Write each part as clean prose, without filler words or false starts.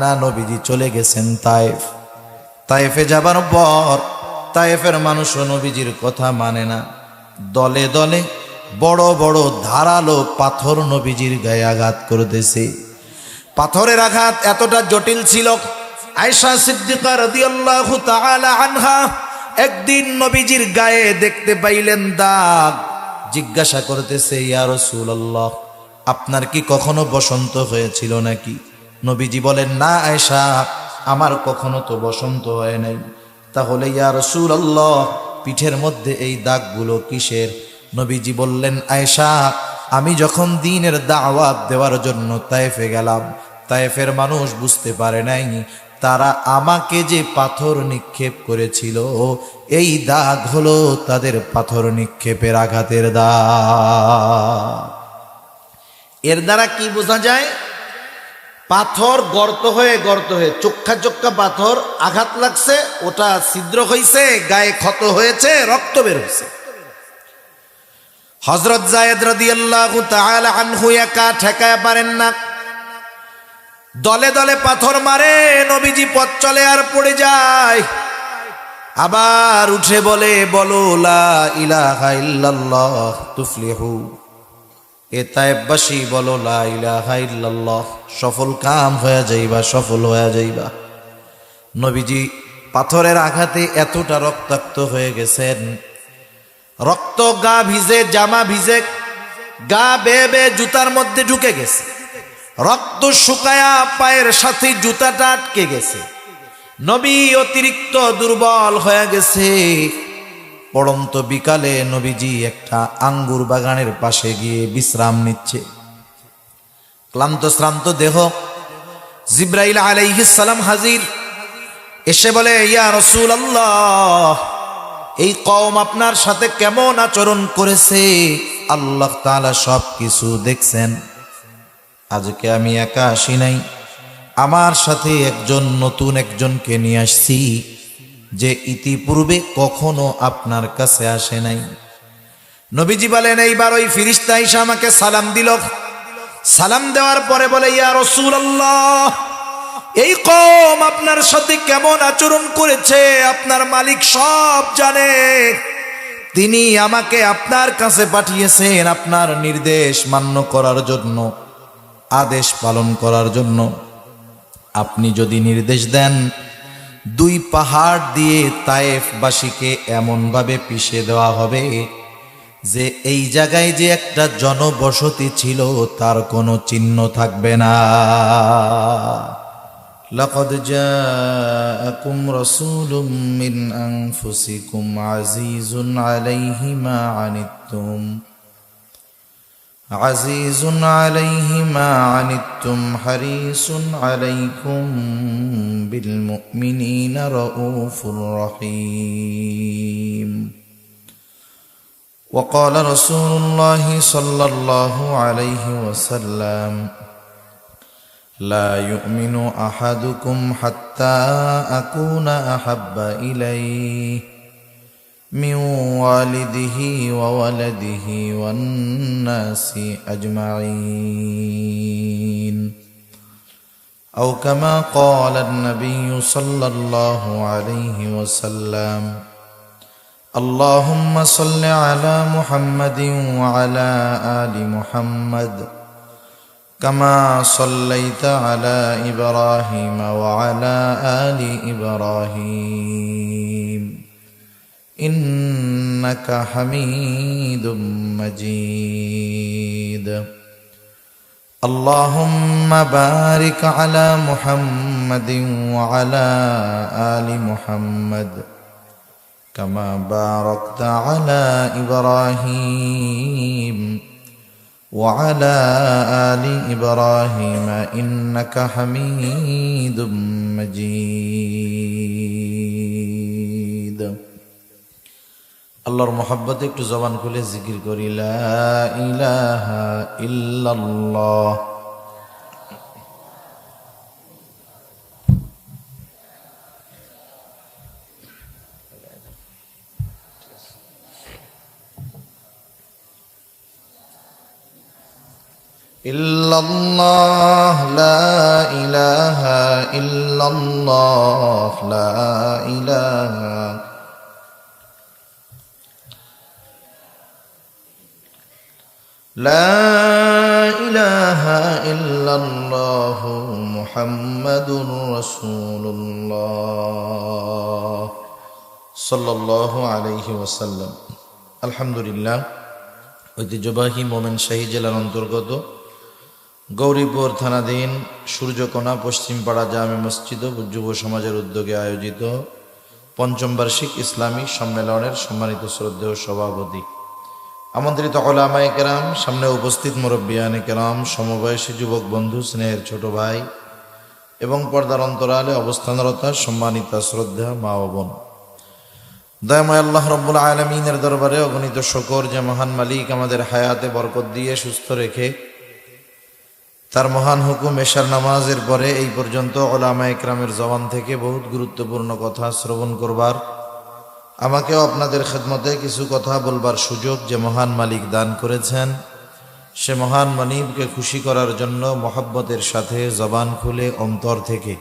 না, নবীজি চলে গেছেন তায়েফ। তায়েফে যাবার পর তায়েফের মানুষও নবীজির কথা মানে না। দলে দলে বড় বড় ধারালো পাথর নবীজির গায়ে আঘাত করতেছে। পাথরের আঘাত এতটা জটিল ছিল, আয়েশা সিদ্দিকা রাদিয়াল্লাহু তাআলা আনহা একদিন নবীজির গায়ে দেখতে পাইলেন দাগ। জিজ্ঞাসা করতেছে, ইয়া রাসূলুল্লাহ, আপনার কি কখনো বসন্ত হয়েছিল নাকি? নবীজি বলেন, না আয়েশা, আমার কখনো তো বসন্ত হয় নাই। তাহলে ইয়া রাসূলুল্লাহ, পিঠের মধ্যে এই দাগগুলো কিসের? নবীজি বললেন, আয়েশা, আমি যখন দ্বীনের দাওয়াত দেওয়ার জন্য তায়েফে গেলাম, তায়েফের মানুষ বুঝতে পারে নাই তারা আমাকে যে পাথর নিক্ষেপ করেছিল এই দাগ হলো তাদের পাথর নিক্ষেপের আঘাতের দাগ। এর দ্বারা কি বোঝা যায়? পাথর গর্ত হয়ে চোক্কা চোক্কা পাথর আঘাত লাগছে, ওটা ছিদ্র হয়েছে, গায়ে ক্ষত হয়েছে, রক্ত বের হয়েছে। হযরত যায়েদ রাদিয়াল্লাহু তাআলা আনহু একা ঠেকায় পারেন না, দলে দলে পাথর মারে, নবীজি পথ চলে আর পড়ে যায়। আবার উঠে বলে, বলো লা ইলাহা ইল্লাল্লাহ তুফলিহু। এ তায়েফবাসী বলো লা ইলাহা ইল্লাল্লাহ, সফল কাম হয়ে যাইবা, সফল হয়ে যাইবা। নবীজি পাথরের আঘাতে এতটা রক্তাক্ত হয়ে গেছেন, রক্ত গা ভিজে, জামা ভিজে, গা বেয়ে বেয়ে জুতার মধ্যে ঢুকে গেছে, রক্ত শুকায়া পায়ের সাথে জুতাটা আটকে গেছে। নবী অতিরিক্ত দুর্বল হয়ে গেছে। পড়ন্ত বিকালে নবীজি একটা আঙ্গুর বাগানের পাশে গিয়ে বিশ্রাম নিচ্ছে। ক্লান্ত শ্রান্ত দেহ, জিব্রাইল আলাইহিস সালাম হাজির। এসে বলে, ইয়া রাসূলুল্লাহ, এই কওম আপনার সাথে কেমন আচরণ করেছে আল্লাহ তাআলা সব কিছু দেখছেন। আজকে আমি একা আসি নাই, আমার সাথে নতুন একজনকে নিয়ে আসছি, যে ইতিপূর্বে কখনো আপনার কাছে আসে নাই। নবীজি বলেন, এইবার ওই ফেরেশতা এসে আমাকে সালাম দিল। সালাম দেওয়ার পরে বলে, ইয়া রাসূলুল্লাহ, এই কওম আপনার সাথে কেমন আচরণ করেছে আপনার মালিক সব জানে। তিনি আমাকে আপনার কাছে পাঠিয়েছেন আপনার নির্দেশ মান্য করার জন্য, আদেশ পালন করার জন্য। আপনি যদি নির্দেশ দেন, দুই পাহাড় দিয়ে তায়েফবাসীকে এমনভাবে পিষে দেওয়া হবে যে এই জায়গায় যে একটা জনবসতি ছিল তার কোনো চিহ্ন থাকবে না। লাকাদ জাআকুম রাসূলুম মিন আনফুসিকুম আজিজুন আলাইহি মা আনিত্তুম আজিজুন আলাইহি মা আনিত্তুম হারিসুন আলাইকুম বিল মুমিনিনা রাউফুর রহিম। وقال رسول الله صلى الله عليه وسلم لا يؤمن أحدكم حتى أكون أحب إليه من والده وولده والناس أجمعين، أو كما قال النبي صلى الله عليه وسلم اللهم صل على محمد وعلى آل محمد كما صليت على إبراهيم وعلى آل إبراهيم إنك حميد مجيد. اللهم بارك على محمد وعلى آل محمد كما باركت على إبراهيم وعلى آل إبراهيم إنك حميد مجيد. আল্লাহর মহব্বতে একটু জবান খুলে জিকির করি, লা ইলাহা ইল্লাল্লাহ। ইল্লাল্লাহ লা ইলাহা ইল্লাল্লাহ লা ইলাহা লা ইলাহা ইল্লাল্লাহ মুহাম্মাদুর রাসূলুল্লাহ সাল্লাল্লাহু আলাইহি ওয়াসাল্লাম। আলহামদুলিল্লাহ, ঐতিহ্যবাহী মোমেনশাহী জেলার অন্তর্গত গৌরীপুর থানাধীন সূর্যকোনা পশ্চিমপাড়া জামে মসজিদ ও যুব সমাজের উদ্যোগে আয়োজিত পঞ্চম বার্ষিক ইসলামী সম্মেলনের সম্মানিত শ্রদ্ধেয় সভাপতি, আমন্ত্রিত উলামায়ে কেরাম, সামনে উপস্থিত মুরব্বিয়ানে কেরাম, সমবয়সী যুবক বন্ধু, স্নেহের ছোট ভাই এবং পর্দার অন্তরালে অবস্থানরত সম্মানিত শ্রদ্ধা মা ও বোন, দয়াময় আল্লাহ রব্বুল আলামিনের দরবারে অগণিত শুকর যে মহান মালিক আমাদের হায়াতে বরকত দিয়ে সুস্থ রেখে তার মহান হুকুম এশার নামাজের পরে এই পর্যন্ত উলামায়ে কেরামের জবান থেকে বহুত গুরুত্বপূর্ণ কথা শ্রবণ করবার, আমাকেও আপনাদের খেদমতে কিছু কথা বলবার সুযোগ যে মহান মালিক দান করেছেন, সে মহান মালিককে খুশি করার জন্য মহব্বতের সাথে জবান খুলে অন্তর থেকে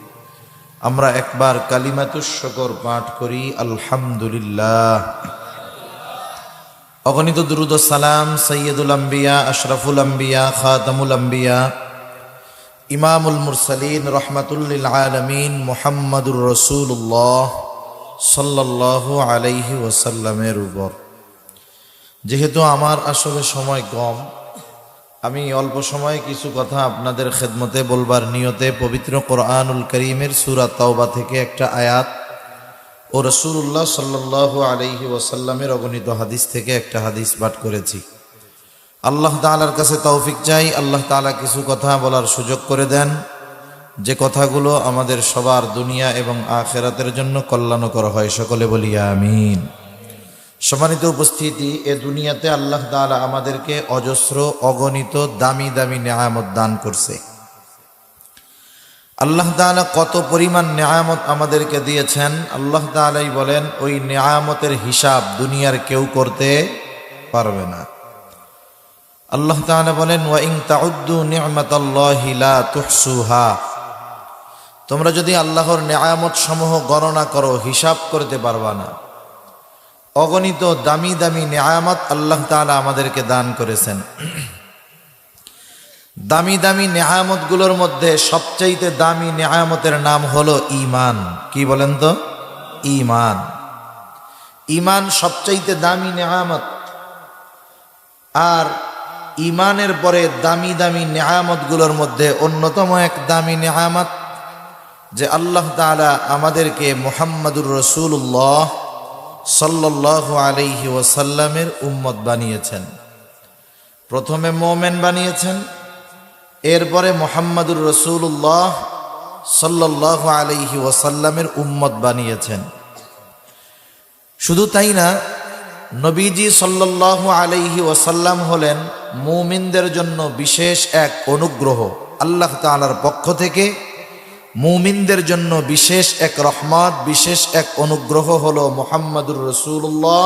আমরা একবার কালিমাতুশ শুকর পাঠ করি, আলহামদুলিল্লাহ। অগণিত দুরূদ ও সালাম সাইয়্যিদুল আম্বিয়া, আশরাফুল আম্বিয়া, খাতামুল আম্বিয়া, ইমামুল মুরসালিন, রহমাতুল লিল আলামিন মুহাম্মাদুর রাসূলুল্লাহ সাল্লাল্লাহু আলাইহি ওয়াসাল্লামের উপর। যেহেতু আমার আসলে সময় কম, আমি অল্প সময়ে কিছু কথা আপনাদের খেদমতে বলবার নিয়তে পবিত্র কোরআনুল কারীমের সূরা তাওবা থেকে একটা আয়াত ও রাসূলুল্লাহ সাল্লাল্লাহু আলাইহি ওয়াসাল্লামের অগণিত হাদিস থেকে একটা হাদিস পাঠ করেছি। আল্লাহ তাআলার কাছে তৌফিক চাই, আল্লাহ তাআলা কিছু কথা বলার সুযোগ করে দেন, যে কথাগুলো আমাদের সবার দুনিয়া এবং আখিরাতের জন্য কল্যাণকর হয়। সকলে বলি আমিন। সম্মানিত উপস্থিতি, এ দুনিয়াতে আল্লাহ তাআলা আমাদেরকে অজস্র অগণিত দামি দামি নেয়ামত দান করছে। আল্লাহ তাআলা কত পরিমাণ নেয়ামত আমাদেরকে দিয়েছেন, আল্লাহ তাআলাই বলেন ওই নেয়ামতের হিসাব দুনিয়ার কেউ করতে পারবে না। আল্লাহ তাআলা বলেন ওয়া ইন তাউদ্দু নি'মাতাল্লাহি লা তুহসুহা, তোমরা যদি আল্লাহর নেয়ামত সমূহ গণনা করো হিসাব করতে পারবা না। অগণিত দামি দামি নেয়ামত আল্লাহ তাআলা আমাদেরকে দান করেছেন। দামি দামি নেয়ামতগুলোর মধ্যে সবচাইতে দামি নেয়ামতের নাম হলো ঈমান। কি বলেন তো? ঈমান। ঈমান সবচাইতে দামি নেয়ামত। আর ঈমানের পরে দামি দামি নেয়ামতগুলোর মধ্যে অন্যতম এক দামি নেয়ামত যে আল্লাহ তাআলা আমাদেরকে মুহাম্মাদুর রাসূলুল্লাহ সাল্লাল্লাহু আলাইহি ওয়াসাল্লামের উম্মত বানিয়েছেন। প্রথমে মুমিন বানিয়েছেন, এরপরে মুহাম্মাদুর রাসূলুল্লাহ সাল্লাল্লাহু আলাইহি ওয়াসাল্লামের উম্মত বানিয়েছেন। শুধু তাই না, নবীজি সাল্লাল্লাহু আলাইহি ওয়াসাল্লাম হলেন মুমিনদের জন্য বিশেষ এক অনুগ্রহ। আল্লাহ তাআলার পক্ষ থেকে মুমিনদের জন্য বিশেষ এক রহমত, বিশেষ এক অনুগ্রহ হলো মুহাম্মাদুর রাসূলুল্লাহ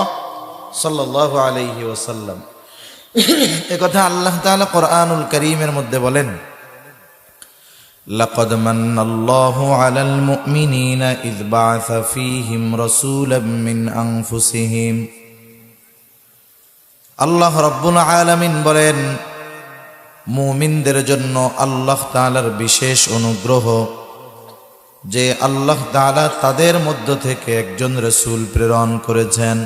সাল্লাল্লাহু আলাইহি ওয়াসাল্লাম। একথা আল্লাহ তাআলা কোরআনুল কারীমের মধ্যে বলেন, লাকাদ মান্নাল্লাহু আলাল মুমিনিনা ইয বা'আসা ফীহিম রাসূলাম মিন আনফুসিহিম। আল্লাহ রাব্বুল আলামিন বলেন মুমিনদের জন্য আল্লাহ তাআলার বিশেষ অনুগ্রহ যে আল্লাহ তাআলা তাদের মধ্য থেকে একজন রাসূল প্রেরণ করেছেন।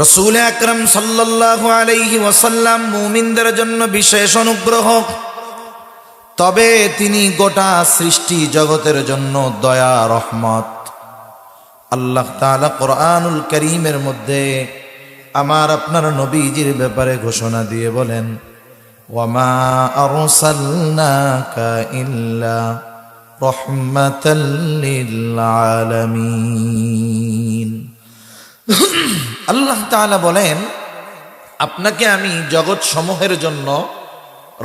রাসূল আকরাম সাল্লাল্লাহু আলাইহি ওয়াসাল্লাম মুমিনদের জন্য বিশেষ অনুগ্রহ, তবে তিনি গোটা সৃষ্টি জগতের জন্য দয়া রহমত। আল্লাহ তাআলা কোরআনুল কারীমের মধ্যে আমার আপনার নবীজির ব্যাপারে ঘোষণা দিয়ে বলেন, ওয়ামা আরসালনাকা ইল্লা রাহমাতাল লিল আলামিন। আল্লাহ তাআলা বলেন আপনাকে আমি জগৎ সমূহের জন্য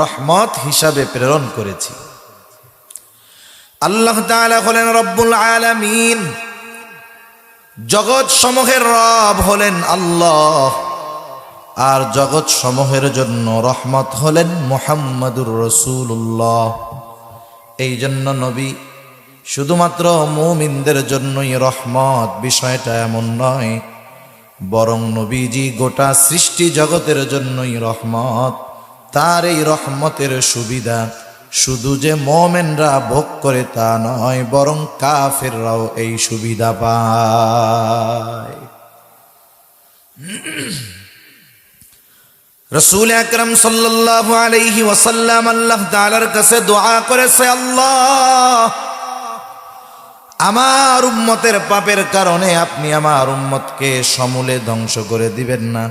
রহমত হিসাবে প্রেরণ করেছি। আল্লাহ তাআলা হলেন রব্বুল আলামিন, জগৎ সমূহের রব হলেন আল্লাহ। আর জগৎ সমূহের জন্য রহমত হলেন মুহাম্মাদুর রাসূলুল্লাহ। এই জন্য নবী শুধুমাত্র মুমিনদের জন্যই রহমত, বিষয়টা এমন নয়, বরং নবীজি গোটা সৃষ্টি জগতের জন্যই রহমত। তার এই রহমতের সুবিধা শুধু যে মুমিনরা ভোগ করে তা নয়, বরং কাফেররাও এই সুবিধা পায়। রাসূল আকরাম সাল্লাল্লাহু আলাইহি ওয়াসাল্লাম আল্লাহ তাআলার কাছে দোয়া করেছে, আল্লাহ, আমার উম্মতের পাপের কারণে আপনি আমার উম্মতকে সমূলে ধ্বংস করে দিবেন না।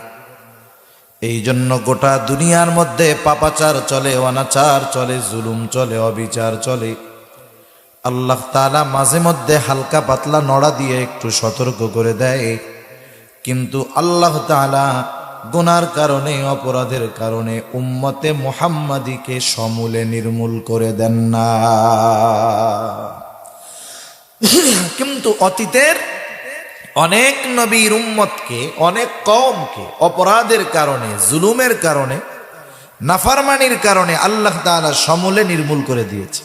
এই জন্য গোটা দুনিয়ার মধ্যে পাপাচার চলে, অনাচার চলে, জুলুম চলে, অবিচার চলে। আল্লাহ তাআলা মাঝে মধ্যে হালকা পাতলা নড়া দিয়ে একটু সতর্ক করে দেয়, কিন্তু আল্লাহ তাআলা গুনার কারণে, অপরাধের কারণে উম্মতে মুহাম্মাদীকে সমূলে নির্মূল করে দেন না। কিন্তু অতীতের অনেক নবীর উম্মতকে, অনেক কওমকে অপরাধের কারণে, জুলুমের কারণে, নাফরমানির কারণে আল্লাহ তাআলা সমূলে নির্মূল করে দিয়েছে।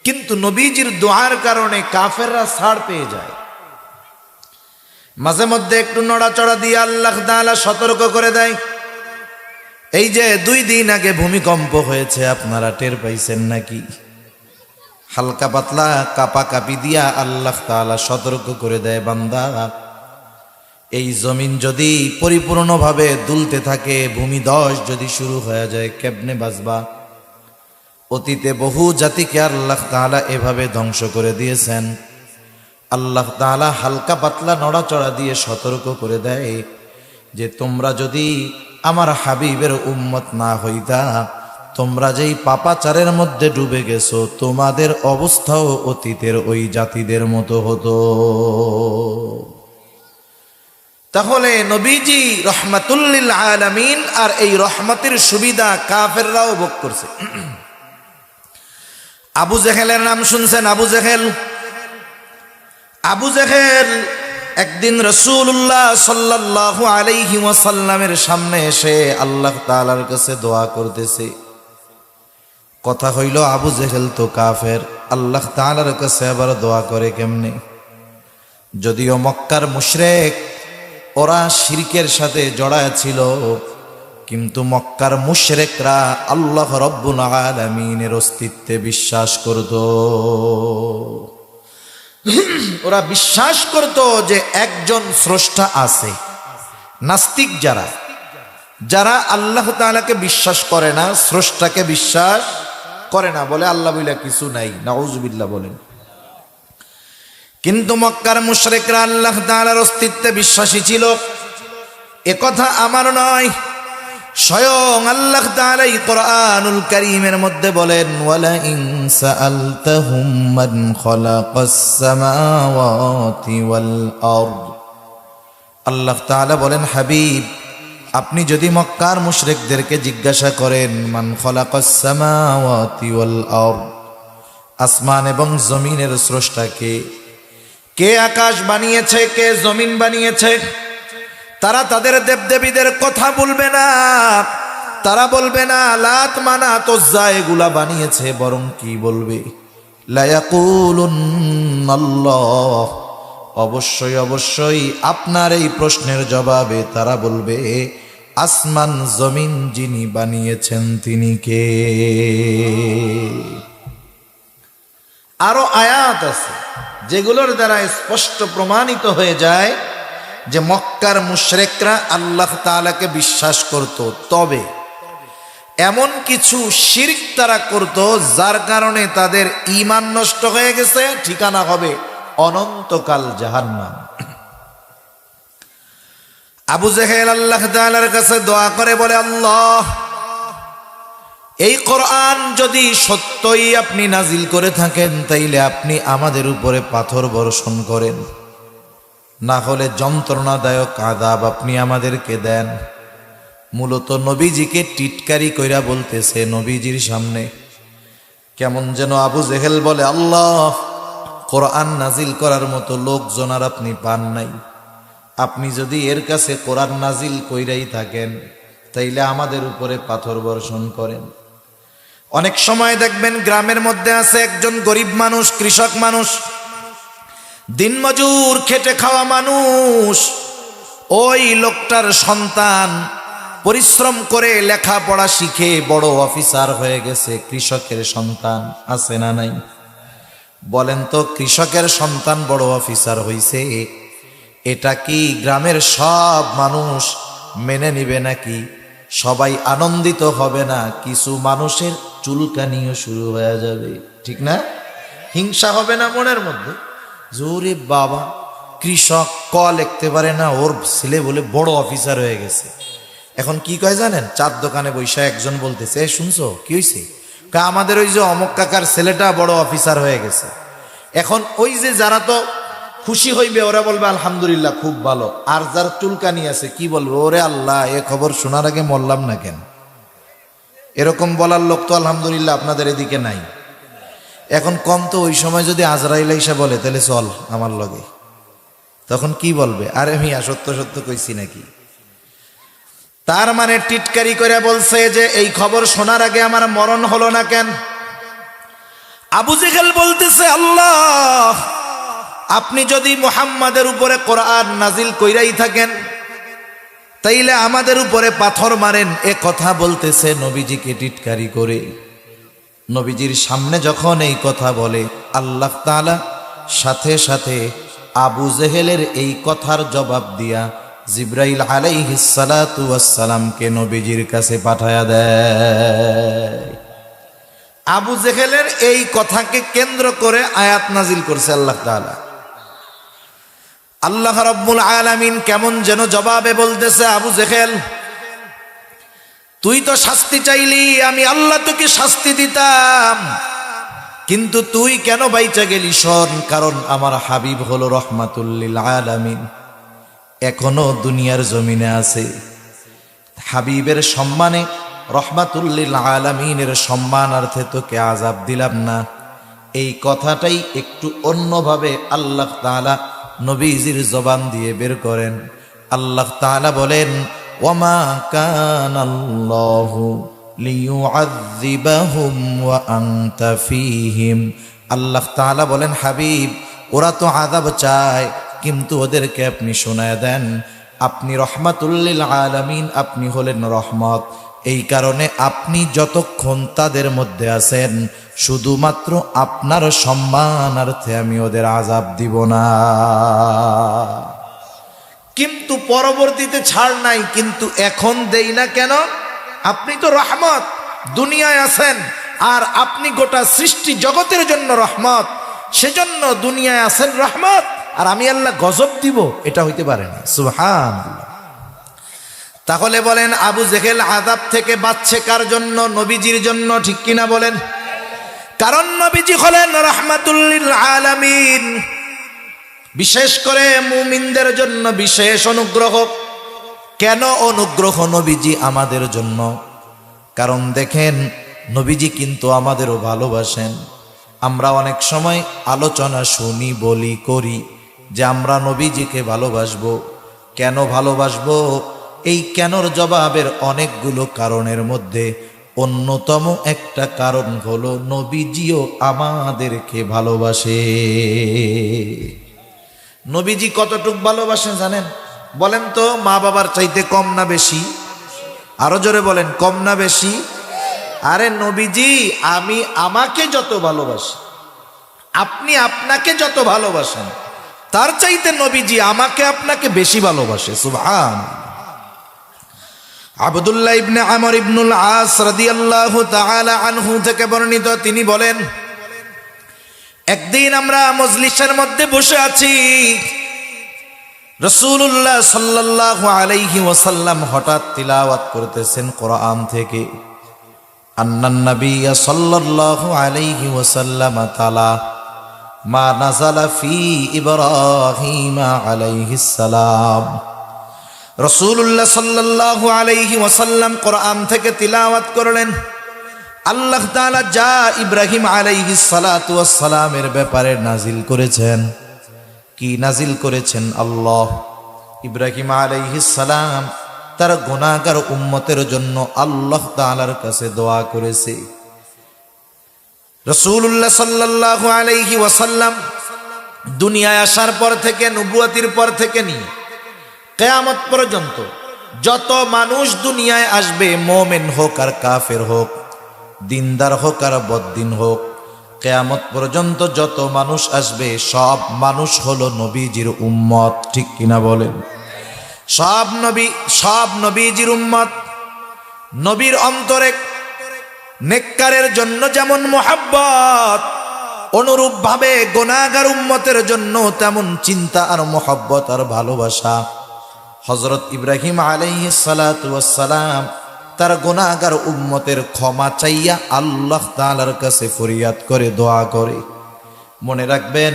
কিন্তু নবীজির দোয়ার কারণে কাফেররা ছাড় পেয়ে যায়। মাঝে মধ্যে একটু নড়াচড়া দিয়ে আল্লাহ তাআলা সতর্ক করে দেয়। এই যে 2 দিন আগে ভূমিকম্প হয়েছে, আপনারা টের পাইছেন নাকি? হালকা পাতলা কাপা কাপি দিয়া আল্লাহ তাআলা সতর্ক করে দেয়, বান্দা, এই জমিন যদি পরিপূর্ণভাবে দুলতে থাকে, ভূমিধস যদি শুরু হয়ে যায়, কেমনে বাঁচবা? অতীতে বহু জাতিকে আল্লাহ তাআলা এভাবে ধ্বংস করে দিয়েছেন। আল্লাহ তাআলা হালকা পাতলা নড়াচড়া দিয়ে সতর্ক করে দেয় যে তোমরা যদি আমার হাবিবের উম্মত না হইতা, তোমরা যেই পাপাচারের মধ্যে ডুবে গেছো, তোমাদের অবস্থাও অতীতের ওই জাতিদের মতো হতো। তাহলে নবীজি রহমাতুল লিল আলামিন, আর এই রহমতের সুবিধা কাফেররাও ভোগ করছে। আবু জেহেলের নাম শুনছেন? আবু জেহেল একদিন রাসূলুল্লাহ সাল্লাল্লাহু আলাইহি ওয়াসাল্লামের সামনে এসে আল্লাহ তাআলার কাছে দোয়া করতেছে। কথা হইল, আবু জেহেল তো কাফের, আল্লাহ তাআলার কাছে আবার দোয়া করে কেমনে? যদিও মক্কার মুশরিক, ওরা শিরকের সাথে জড়ায় ছিল, কিন্তু মক্কার মুশরিকরা আল্লাহ রব্বুল আলামিনের অস্তিত্বে বিশ্বাস করত। ওরা বিশ্বাস করত যে একজন স্রষ্টা আছে। নাস্তিক যারা আল্লাহ তাআলাকে বিশ্বাস করে না, স্রষ্টাকে বিশ্বাস করে না, বলে আল্লাহ বলে কিছু নাই, নাউজুবিল্লাহ বলেন। কিন্তু মক্কার মুশরিকরা আল্লাহ তাআলার অস্তিত্বে বিশ্বাসী ছিল। একথা আমার নয়, স্বয়ং আল্লাহ তাআলা কোরআনুল কারীমের মধ্যে বলেন, ওয়ালা ইন সাআলতাহুম মান খালাকাস সামাওয়াতি ওয়াল আরদ। আল্লাহ তাআলা বলেন, হাবিব, আপনি যদি মক্কার মুশরিকদেরকে জিজ্ঞাসা করেন, মান খালাকাস সামাওয়াতি ওয়াল আরদ, আসমান এবং জমিনের স্রষ্টা কে? কে আকাশ বানিয়েছে, কে জমিন বানিয়েছে? তারা তাদের দেবদেবীদের কথা বলবে না। তারা বলবে না লাত মানাত উজ্জা এগুলা বানিয়েছে, বরং কি বলবে? লা ইয়াকুলুন্নাল্লাহ। অবশ্যই অবশ্যই আপনার এই প্রশ্নের জবাবে তারা বলবে, আসমান জমিন যিনি বানিয়েছেন তিনি কে? আরো আয়াত আছে যেগুলোর দ্বারা স্পষ্ট প্রমাণিত হয়ে যায় যে মক্কার মুশরিকরা আল্লাহ তাআলাকে বিশ্বাস করত, তবে এমন কিছু শিরক তারা করত যার কারণে তাদের ঈমান নষ্ট হয়ে গেছে, ঠিকানা হবে অনন্তকাল জাহান্নাম। আবু জেহেল আল্লাহ তাআলার কাছে দোয়া করে বলে, আল্লাহ, এই কোরআন যদি সত্যই আপনি নাজিল করে থাকেন, তাইলে আপনি আমাদের উপরে পাথর বর্ষণ করেন, না হলে যন্ত্রণাদায়ক আযাব আপনি আমাদেরকে দেন। মূলত নবীজিকে টিটকারি কইরা বলতেছে নবীজির সামনে। কেমন যেন আবু জেহেল বলে, আল্লাহ, কোরআন নাজিল করার মতো লোকজন আর আপনি পান নাই, আপনি যদি এর কাছে কোরআন নাজিল কইরাই থাকেন তাইলে আমাদের উপরে পাথর বর্ষণ করেন। অনেক সময় দেখবেন গ্রামের মধ্যে আছে একজন গরিব মানুষ, কৃষক মানুষ, দিনমজুর খেটে খাওয়া মানুষ। ওই লোকটার সন্তান পরিশ্রম করে লেখাপড়া শিখে বড় অফিসার হয়ে গেছে। কৃষকের সন্তান আছে না নাই? বলেন তো, কৃষকের সন্তান বড় অফিসার হইছে, এটা কি গ্রামের সব মানুষ মেনে নিবে নাকি? সবাই আনন্দিত হবে না? কিছু মানুষের চুলকানিও শুরু হয়ে যাবে, ঠিক না? হিংসা হবে না মনের মধ্যে? জোরে বাবা, কৃষক ক লিখতে পারে না, ওর ছেলে বলে বড় অফিসার হয়ে গেছে। এখন কি কয় জানেন? চার দোকানে বৈশা একজন বলতেছে, শুনছো কি হয়েছে? আমাদের ওই যে অমক কাকার ছেলেটা বড় অফিসার হয়ে গেছে। এখন ওই যে যারা তো খুশি হইবে ওরা বলবে আলহামদুলিল্লাহ খুব ভালো, আর যার চুলকানি আছে কি বলবে? ওরে আল্লাহ, এ খবর শোনার আগে মরলাম না কেন? এরকম বলার লোক তো আলহামদুলিল্লাহ আপনাদের এদিকে নাই। এখন কম তো ওই সময় যদি আজরাইল এসে বলে তাহলে চল আমার লগে, তখন কি বলবে? আরে মিয়া সত্য সত্য কইছি নাকি? তার মানে টিটকারি করে বলছে যে এই খবর শোনার আগে আমার মরণ হলো না কেন? আবু জেহেল বলতেছে, আল্লাহ, আপনি যদি মুহাম্মাদের উপরে কোরআন নাজিল কইরাই থাকেন তাইলে আমাদের উপরে পাথর মারেন। এ কথা বলতেছে নবীজিকে টিটকারি করে। নবীজির সামনে যখন এই কথা বলে, আল্লাহ তাআলা সাথে সাথে আবু জেহেলের এই কথার জবাব দিয়া জিবরাইল আলাইহিস সালাতু ওয়াস সালামকে নবীজির কাছে পাঠায়া দেয়। আবু জেহেলের এই কথাকে কেন্দ্র করে আয়াত নাজিল করছে আল্লাহ তাআলা। আল্লাহ রাব্বুল আলামিন কেমন যেন জবাবে বলতেছে, আবু জেহেল, তুই তো শাস্তি চাইলি, আমি আল্লাহ তোকে শাস্তি দিতাম, কিন্তু তুই কেন বাইচা গেলি? শোন, কারণ আমার হাবিব হলো রহমাতুল লিল আলামিন, এখনো দুনিয়ার জমিনে আছে। হাবিবের সম্মানে, রহমাতুল লিল আলামিনের সম্মানার্থে তোকে আযাব দিলাম না। এই কথাটাই একটু অন্যভাবে আল্লাহ তাআলা নবীজির জবান দিয়ে বের করেন। আল্লাহ তাআলা বলেন, ওয়ামা কানাল্লাহু লিয়ুআযযিবাহুম ওয়া আনতা ফীহিম। আল্লাহ তাআলা বলেন, হাবিব, ওরা তো আযাব চায়, কিন্তু ওদেরকে আপনি শোনায় দেন আপনি রহমাতুল লিল আলামিন, আপনি হলেন রহমত। এই কারণে আপনি যতক্ষণ তাদের মধ্যে আছেন শুধুমাত্র আপনার সম্মানার্থে আমি ওদের আযাব দিব না। কিন্তু পরবর্তীতে ছাড় নাই, কিন্তু এখন দেই না কেন? আপনি তো রহমত, দুনিয়ায় আছেন, আর আপনি গোটা সৃষ্টি জগতের জন্য রহমত, সেজন্য দুনিয়ায় আছেন রহমত, আর আমি আল্লাহ গজব দিব, এটা হইতে পারে না। সুবহানাল্লাহ। তাহলে বলেন, আবু জেহেল আযাব থেকে বাঁচছে কার জন্য? নবীজির জন্য, ঠিক কিনা বলেন? কারণ নবীজি হলেন রাহমাতুল লিল আলামিন, বিশেষ করে মুমিনদের জন্য বিশেষ অনুগ্রহ। কেন অনুগ্রহ নবীজি আমাদের জন্য? কারণ দেখেন, নবীজি কিন্তু আমাদেরও ভালোবাসেন। আমরা অনেক সময় আলোচনা শুনি, বলি, করি যে আমরা নবীজিকে ভালোবাসবো। কেন ভালোবাসবো? এই কেনর জবাবের অনেকগুলো কারণের মধ্যে অন্যতম একটা কারণ হলো নবীজিও আমাদেরকে ভালোবাসে। নবীজি কতটুক ভালোবাসেন জানেন? বলেন তো, মা বাবার চাইতে কম না বেশি? আরো জোরে বলেন, কম না বেশি? আরে নবীজি আমাকে যত ভালোবাসে, আপনি আপনাকে যত ভালোবাসেন, তার চাইতে নবীজি আমাকে আপনাকে বেশি ভালোবাসে। সুবহানাল্লাহ। আব্দুল্লাহ ইবনে আমর ইবনুল আস রাদিয়াল্লাহু তাআলা আনহু থেকে বর্ণিত, তিনি বলেন, একদিন আমরা মজলিসের মধ্যে বসে আছি, রাসূলুল্লাহ সাল্লাল্লাহু আলাইহি ওয়াসাল্লাম হঠাৎ তিলাওয়াত করতেছেন কোরআন থেকে। আন্নান নবী সাল্লাল্লাহু আলাইহি ওয়াসাল্লাম তাআলা মা নাযালা ফি ইব্রাহিম আলাইহিস সালাম। রাসূলুল্লাহ সাল্লাল্লাহু আলাইহি ওয়াসাল্লাম কোরআন থেকে তিলাওয়াত করলেন। আল্লাহ তাআলা যা ইব্রাহিম আলাইহিস সালাতু ওয়াস সালামের ব্যাপারে নাজিল করেছেন, কি নাজিল করেছেন? আল্লাহ ইব্রাহিম আলাইহিস সালাম তার গুনাহগার উম্মতের জন্য আল্লাহ তাআলার কাছে দোয়া করেছে। রাসূলুল্লাহ সাল্লাল্লাহু আলাইহি ওয়াসাল্লাম দুনিয়ায় আসার পর থেকে, নবুয়তির পর থেকে নিয়ে কিয়ামত পর্যন্ত যত মানুষ দুনিয়ায় আসবে, মুমিন হোক আর কাফের হোক, দিনদার হোক আর বদ্দিন হোক, কিয়ামত পর্যন্ত যত মানুষ আসবে সব মানুষ হলো নবীজির উম্মত। ঠিক কিনা বলেন? সব নবীজির উম্মত। নবীর অন্তরে নেককারের জন্য যেমন মুহাব্বত, অনুরূপ ভাবে গুনাহগার উম্মতের জন্য তেমন চিন্তা আর মুহাব্বত আর ভালোবাসা। হযরত ইব্রাহিম আলাইহিস সালাতু ওয়াস সালাম তার গুনাহগার উম্মতের ক্ষমা চাইয়া আল্লাহ তাআলার কাছে ফরিয়াদ করে, দোয়া করে। মনে রাখবেন,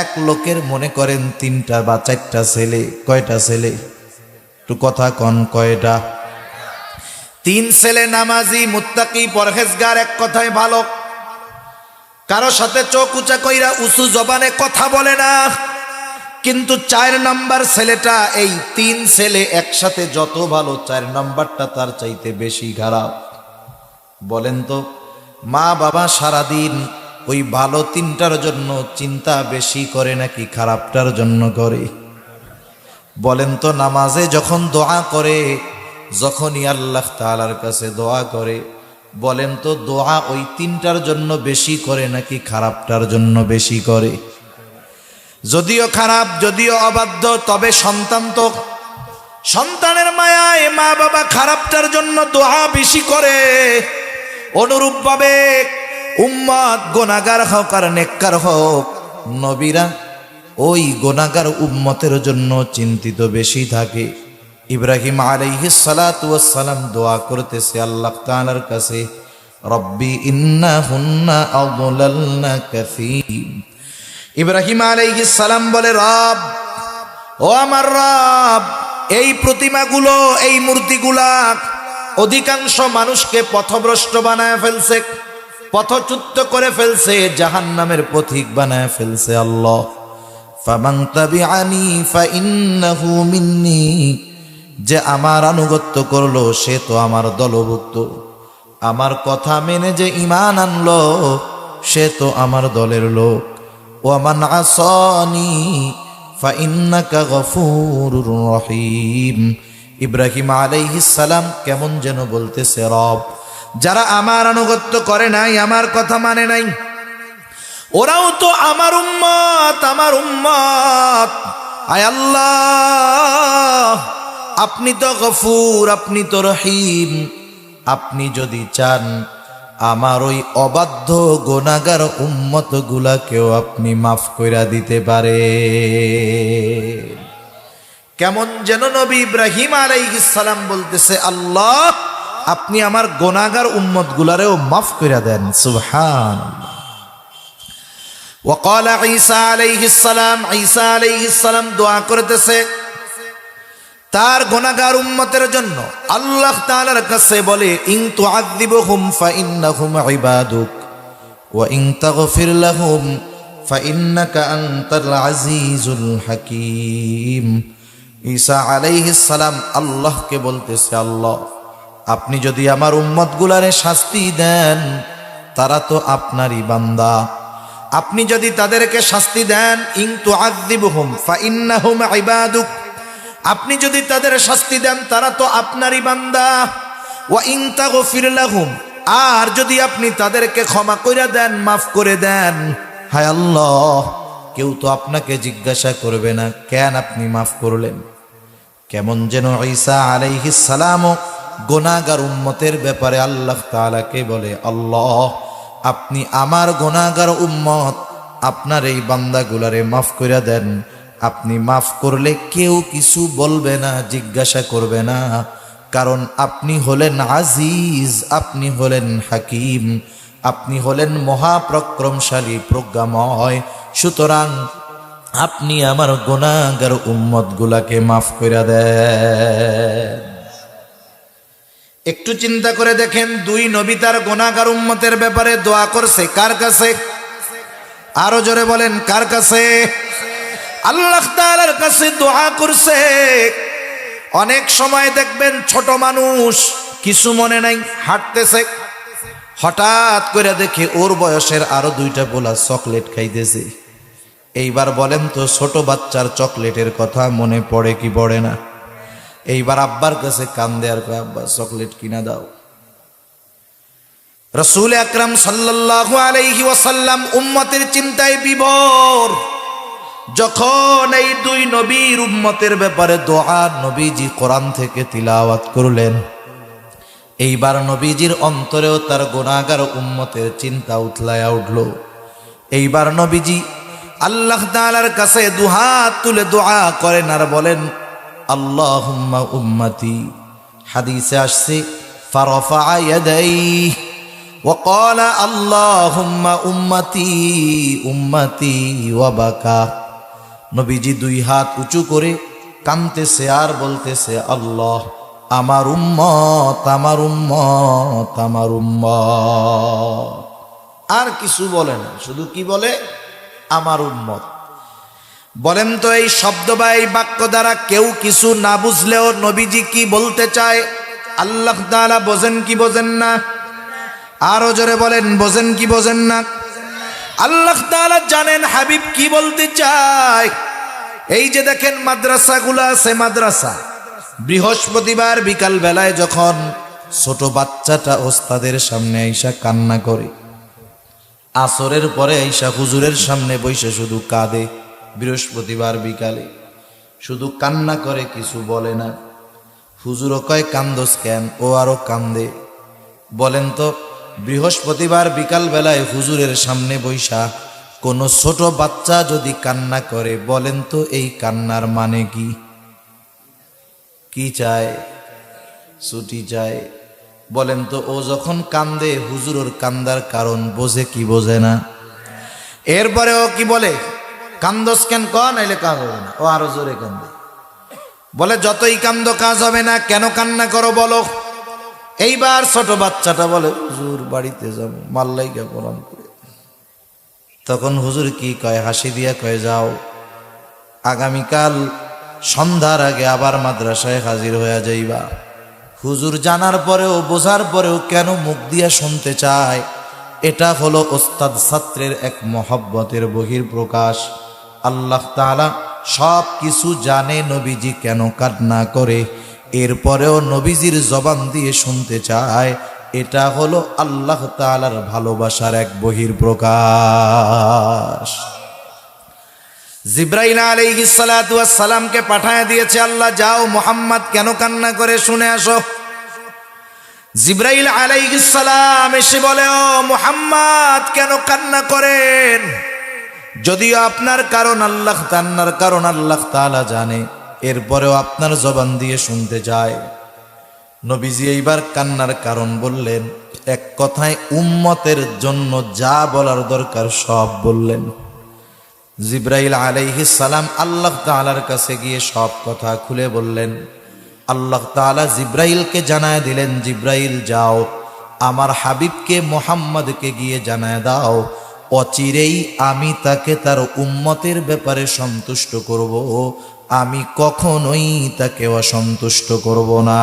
এক লোকের মনে করেন 3টা বা 4টা ছেলে। কয়টা ছেলে? একটু কথা কন, কয়টা? 3 ছেলে নামাজি, মুত্তাকি, পরহেজগার, এক কথায় ভালো। কারো সাথে চোখ উঁচা কইরা উঁচু জবানে কথা বলে না। কিন্তু 4 নাম্বার ছেলেটা, এই 3 ছেলে একসাথে যত ভালো, 4 নাম্বারটা তার চাইতে বেশি খারাপ। বলেন তো, মা বাবা সারাদিন ওই ভালো 3টার জন্য চিন্তা বেশি করে নাকি খারাপটার জন্য করে? বলেন তো, নামাজে যখন দোয়া করে, যখনই আল্লাহ তাআলার কাছে দোয়া করে, বলেন তো দোয়া ওই 3টার জন্য বেশি করে নাকি খারাপটার জন্য বেশি করে? যদিও খারাপ, যদিও অবাধ্য, তবে সন্তান তো, সন্তানের মায়ায় মা বাবা খারাপটার জন্য দোয়া বেশি করে। অনুরূপ ভাবে উম্মত গুনাহগার হোক আর নেককার হোক, নবীরা ওই গুনাহগার উম্মতের জন্য চিন্তিত বেশি থাকে। ইব্রাহিম আলাইহিস সালাতু ওয়াস সালাম দোয়া করতেছে আল্লাহ তাআলার কাছে, রব্বি ইন্নাহুন্না আযলালনা কাসীর। ইব্রাহিম আলাইহিস সালাম বলে, রব, ও আমার রব, এই প্রতিমাগুলো, এই মূর্তিগুলা অধিকাংশ মানুষকে পথভ্রষ্ট বানায় ফেলছে, পথচ্যুত করে ফেলছে, জাহান্নামের পথিক বানায় ফেলছে। আল্লাহ, ফামান তাবিআনি ফাইন্নাহু মিন্নি, যে আমার আনুগত্য করলো সে তো আমার দলভুক্ত। আমার কথা মেনে যে ঈমান আনলো সে তো আমার দলের লোক। ওয়া মান আসানি ফাইন্নাকা গফুরুর রহিম। ইব্রাহিম আলাইহিস সালাম কেমন যেন বলতেছে, রব, যারা আমার আনুগত্য করে নাই, আমার কথা মানে নাই, ওরাও তো আমার উম্মত, আমার উম্মত। আয় আল্লাহ, আপনি তো গফুর, আপনি তো রহিম। আপনি যদি চান আমার ওই অবাধ্য গুনাহগার উম্মত গুলাকেও আপনি মাফ কইরা দিতে পারে। কেমন যেন নবী ইব্রাহিম আলাইহিস সালাম বলতেছে, আল্লাহ, আপনি আমার গুনাহগার উম্মত গুলারেও মাফ কইরা দেন। সুবহানাল্লাহ। ওয়াকাল ঈসা আলাইহিস সালাম, ঈসা আলাইহিস সালাম দোয়া করতেছে তার গুনাহগার উম্মতের জন্য। আল্লাহ তাআলার কাছে বলে, ইন তুআযিবহুম ফাইন্নাহুম ইবাদুক ওয়া ইন তাগফির লাহুম ফাইন্নাকা আনতাল আজিজুল হাকীম। ঈসা আলাইহিস সালাম আল্লাহকে বলতেছে, আল্লাহ, আপনি যদি আমার উম্মতগুলারে শাস্তি দেন, তারা তো আপনারই বান্দা। আপনি যদি তাদেরকে শাস্তি দেন, ইন তুআযিবহুম ফাইন্নাহুম ইবাদুক, আপনি যদি তাদের শাস্তি দেন তারা তো আপনারই বান্দা। ওয়া ইন তাগফির লাহুম, আর যদি আপনি তাদেরকে ক্ষমা কইরা দেন, মাফ করে দেন, হায় আল্লাহ, কেউ তো আপনাকে জিজ্ঞাসা করবে না কেন আপনি মাফ করলেন। কেমন যেন ঈসা আলাইহিস সালাম গুনাহগার উম্মতের ব্যাপারে আল্লাহ তাআলাকে বলে, আল্লাহ, আপনি আমার গুনাহগার উম্মত, আপনার এই বান্দাগুলারে মাফ কইরা দেন। আপনি মাফ করলে কেউ কিছু বলবে না, জিজ্ঞাসা করবে না, কারণ আপনি হলেন আজিজ, আপনি হলেন হাকিম, আপনি হলেন মহাপরাক্রমশালী, প্রজ্ঞাময়। সুতরাং আপনি আমার গুনাহগার উম্মত গুলাকে মাফ কইরা দেন। একটু চিন্তা করে দেখেন, 2 নবী তার গুনাহগার উম্মতের ব্যাপারে দোয়া করছে কার কাছে? আরো জোরে বলেন, কার কাছে? আল্লাহ তাআলার কাছে দোয়া করছে। অনেক সময় দেখবেন ছোট মানুষ কিছু মনে নাই, হাঁটতেছে, হঠাৎ করে দেখে ওর বয়সের আরো দুইটা পোলা চকলেট খাইতেছে। এইবার বলেন তো ছোট বাচ্চার চকলেটের কথা মনে পড়ে কি পড়ে না? এইবার আব্বার কাছে কান্দে আর কয়, আব্বা চকলেট কিনা দাও। রাসূল আকরাম সাল্লাল্লাহু আলাইহি ওয়াসাল্লাম উম্মতের চিন্তায় বিভোর। যখন এই দুই নবীর উম্মতের ব্যাপারে দোয়া নবীজি কোরআন থেকে তিলাওয়াত করলেন, এইবার নবীজির অন্তরেও তার গুনাহগার উম্মতের চিন্তা উথলায়া উঠল। এইবার নবীজি আল্লাহ তাআলার কাছে দুহাত তুলে দোয়া করেন আর বলেন, আল্লাহুম্মা উম্মতি। হাদিসে আসছে ফারাফা ইয়াদাইহি ওয়া ক্বালা আল্লাহুম্মা উম্মতি উম্মতি ওয়া বাকা। নবীজি দুই হাত উঁচু করে কাঁদতেছে আর বলতেছে, আল্লাহ আমার উম্মত আমার উম্মত আমার উম্মত। আর কিছু বলে না, শুধু কি বলে? আমার উম্মত। বলেন তো এই শব্দ বা এই বাক্য দ্বারা কেউ কিছু না বুঝলেও নবীজি কি বলতে চায় আল্লাহ তাআলা বোঝেন কি বোঝেন না? আরো জোরে বলেন, বোঝেন কি বোঝেন না? আল্লাহ তাআলা জানেন হাবিব কি বলতে চায়। এই যে দেখেন মাদ্রাসাগুলো আছে, মাদ্রাসা বৃহস্পতিবার বিকাল বেলায় যখন ছোট বাচ্চাটা ওস্তাদের সামনে আইসা কান্না করে, আসরের পরে আইসা হুজুরের সামনে বসে শুধু কাঁদে, বৃহস্পতিবার বিকালে শুধু কান্না করে, কিছু বলে না। হুজুরও কয় কান্দোস কেন? ও আরো কান্দে। বলেন তো বৃহস্পতিবার বিকাল বেলায় হুজুরের সামনে বৈশা কোন ছোট বাচ্চা যদি কান্না করে, বলেন তো এই কান্নার মানে কি? কি চায়? ছুটি চায়। বলেন তো ও যখন কান্দে হুজুরের কান্দার কারণ বোঝে কি বোঝে না? এরপরে ও কি বলে, কান্দোস কেন? কন নাইলে কাজ হবে না। ও আরো জোরে কান্দে। বলে যতই কান্দো কাজ হবে না, কেন কান্না করো বলো? এইবার ছোট বাচ্চাটা বলে, হুজুর বাড়িতে যাব, মাল্লাইকা কোরআন করে। তখন হুজুর কি কয়? হাসি দিয়া কয়, যাও, আগামীকাল সন্ধ্যার আগে আবার মাদ্রাসায় হাজির হয়ে যাইবা। হুজুর জানার পরেও বোঝার পরেও কেন মুখ দিয়া শুনতে চায়? এটা হলো ওস্তাদ ছাত্রের এক মহব্বতের বহির প্রকাশ। আল্লাহ তাআলা সব কিছু জানে নবীজি কেন কান্না করে, এরপরেও নবীজির জবান দিয়ে শুনতে চায়। এটা হলো আল্লাহ তাআলার ভালোবাসার এক বহির প্রকাশ। জিবরাইল আলাইহিস সালাতু ওয়াস সালামকে পাঠায় দিয়েছে আল্লাহ, যাও মুহাম্মদ কেন কান্না করে শুনে আসো। জিবরাইল আলাইহিস সালাম এসে বলে, ও মুহাম্মদ কেন কান্না করেন? যদিও আপনার কারণ আল্লাহ তাআলা জানে, এরপরেও আপনার জবান দিয়ে শুনতে চায়। নবীজি এইবার কান্নার কারণ বললেন। এক কথায় উম্মতের জন্য যা বলার দরকার সব বললেন। জিবরাইল আলাইহিস সালাম আল্লাহ তাআলার কাছে গিয়ে সব কথা খুলে বললেন। আল্লাহ তাআলা জিবরাইলকে জানায় দিলেন, জিবরাইল যাও আমার হাবিবকে মুহাম্মদকে গিয়ে জানায় দাও, অচিরেই আমি তাকে তার উম্মতের ব্যাপারে সন্তুষ্ট করব, আমি কখনোই তাকে অসন্তুষ্ট করব না।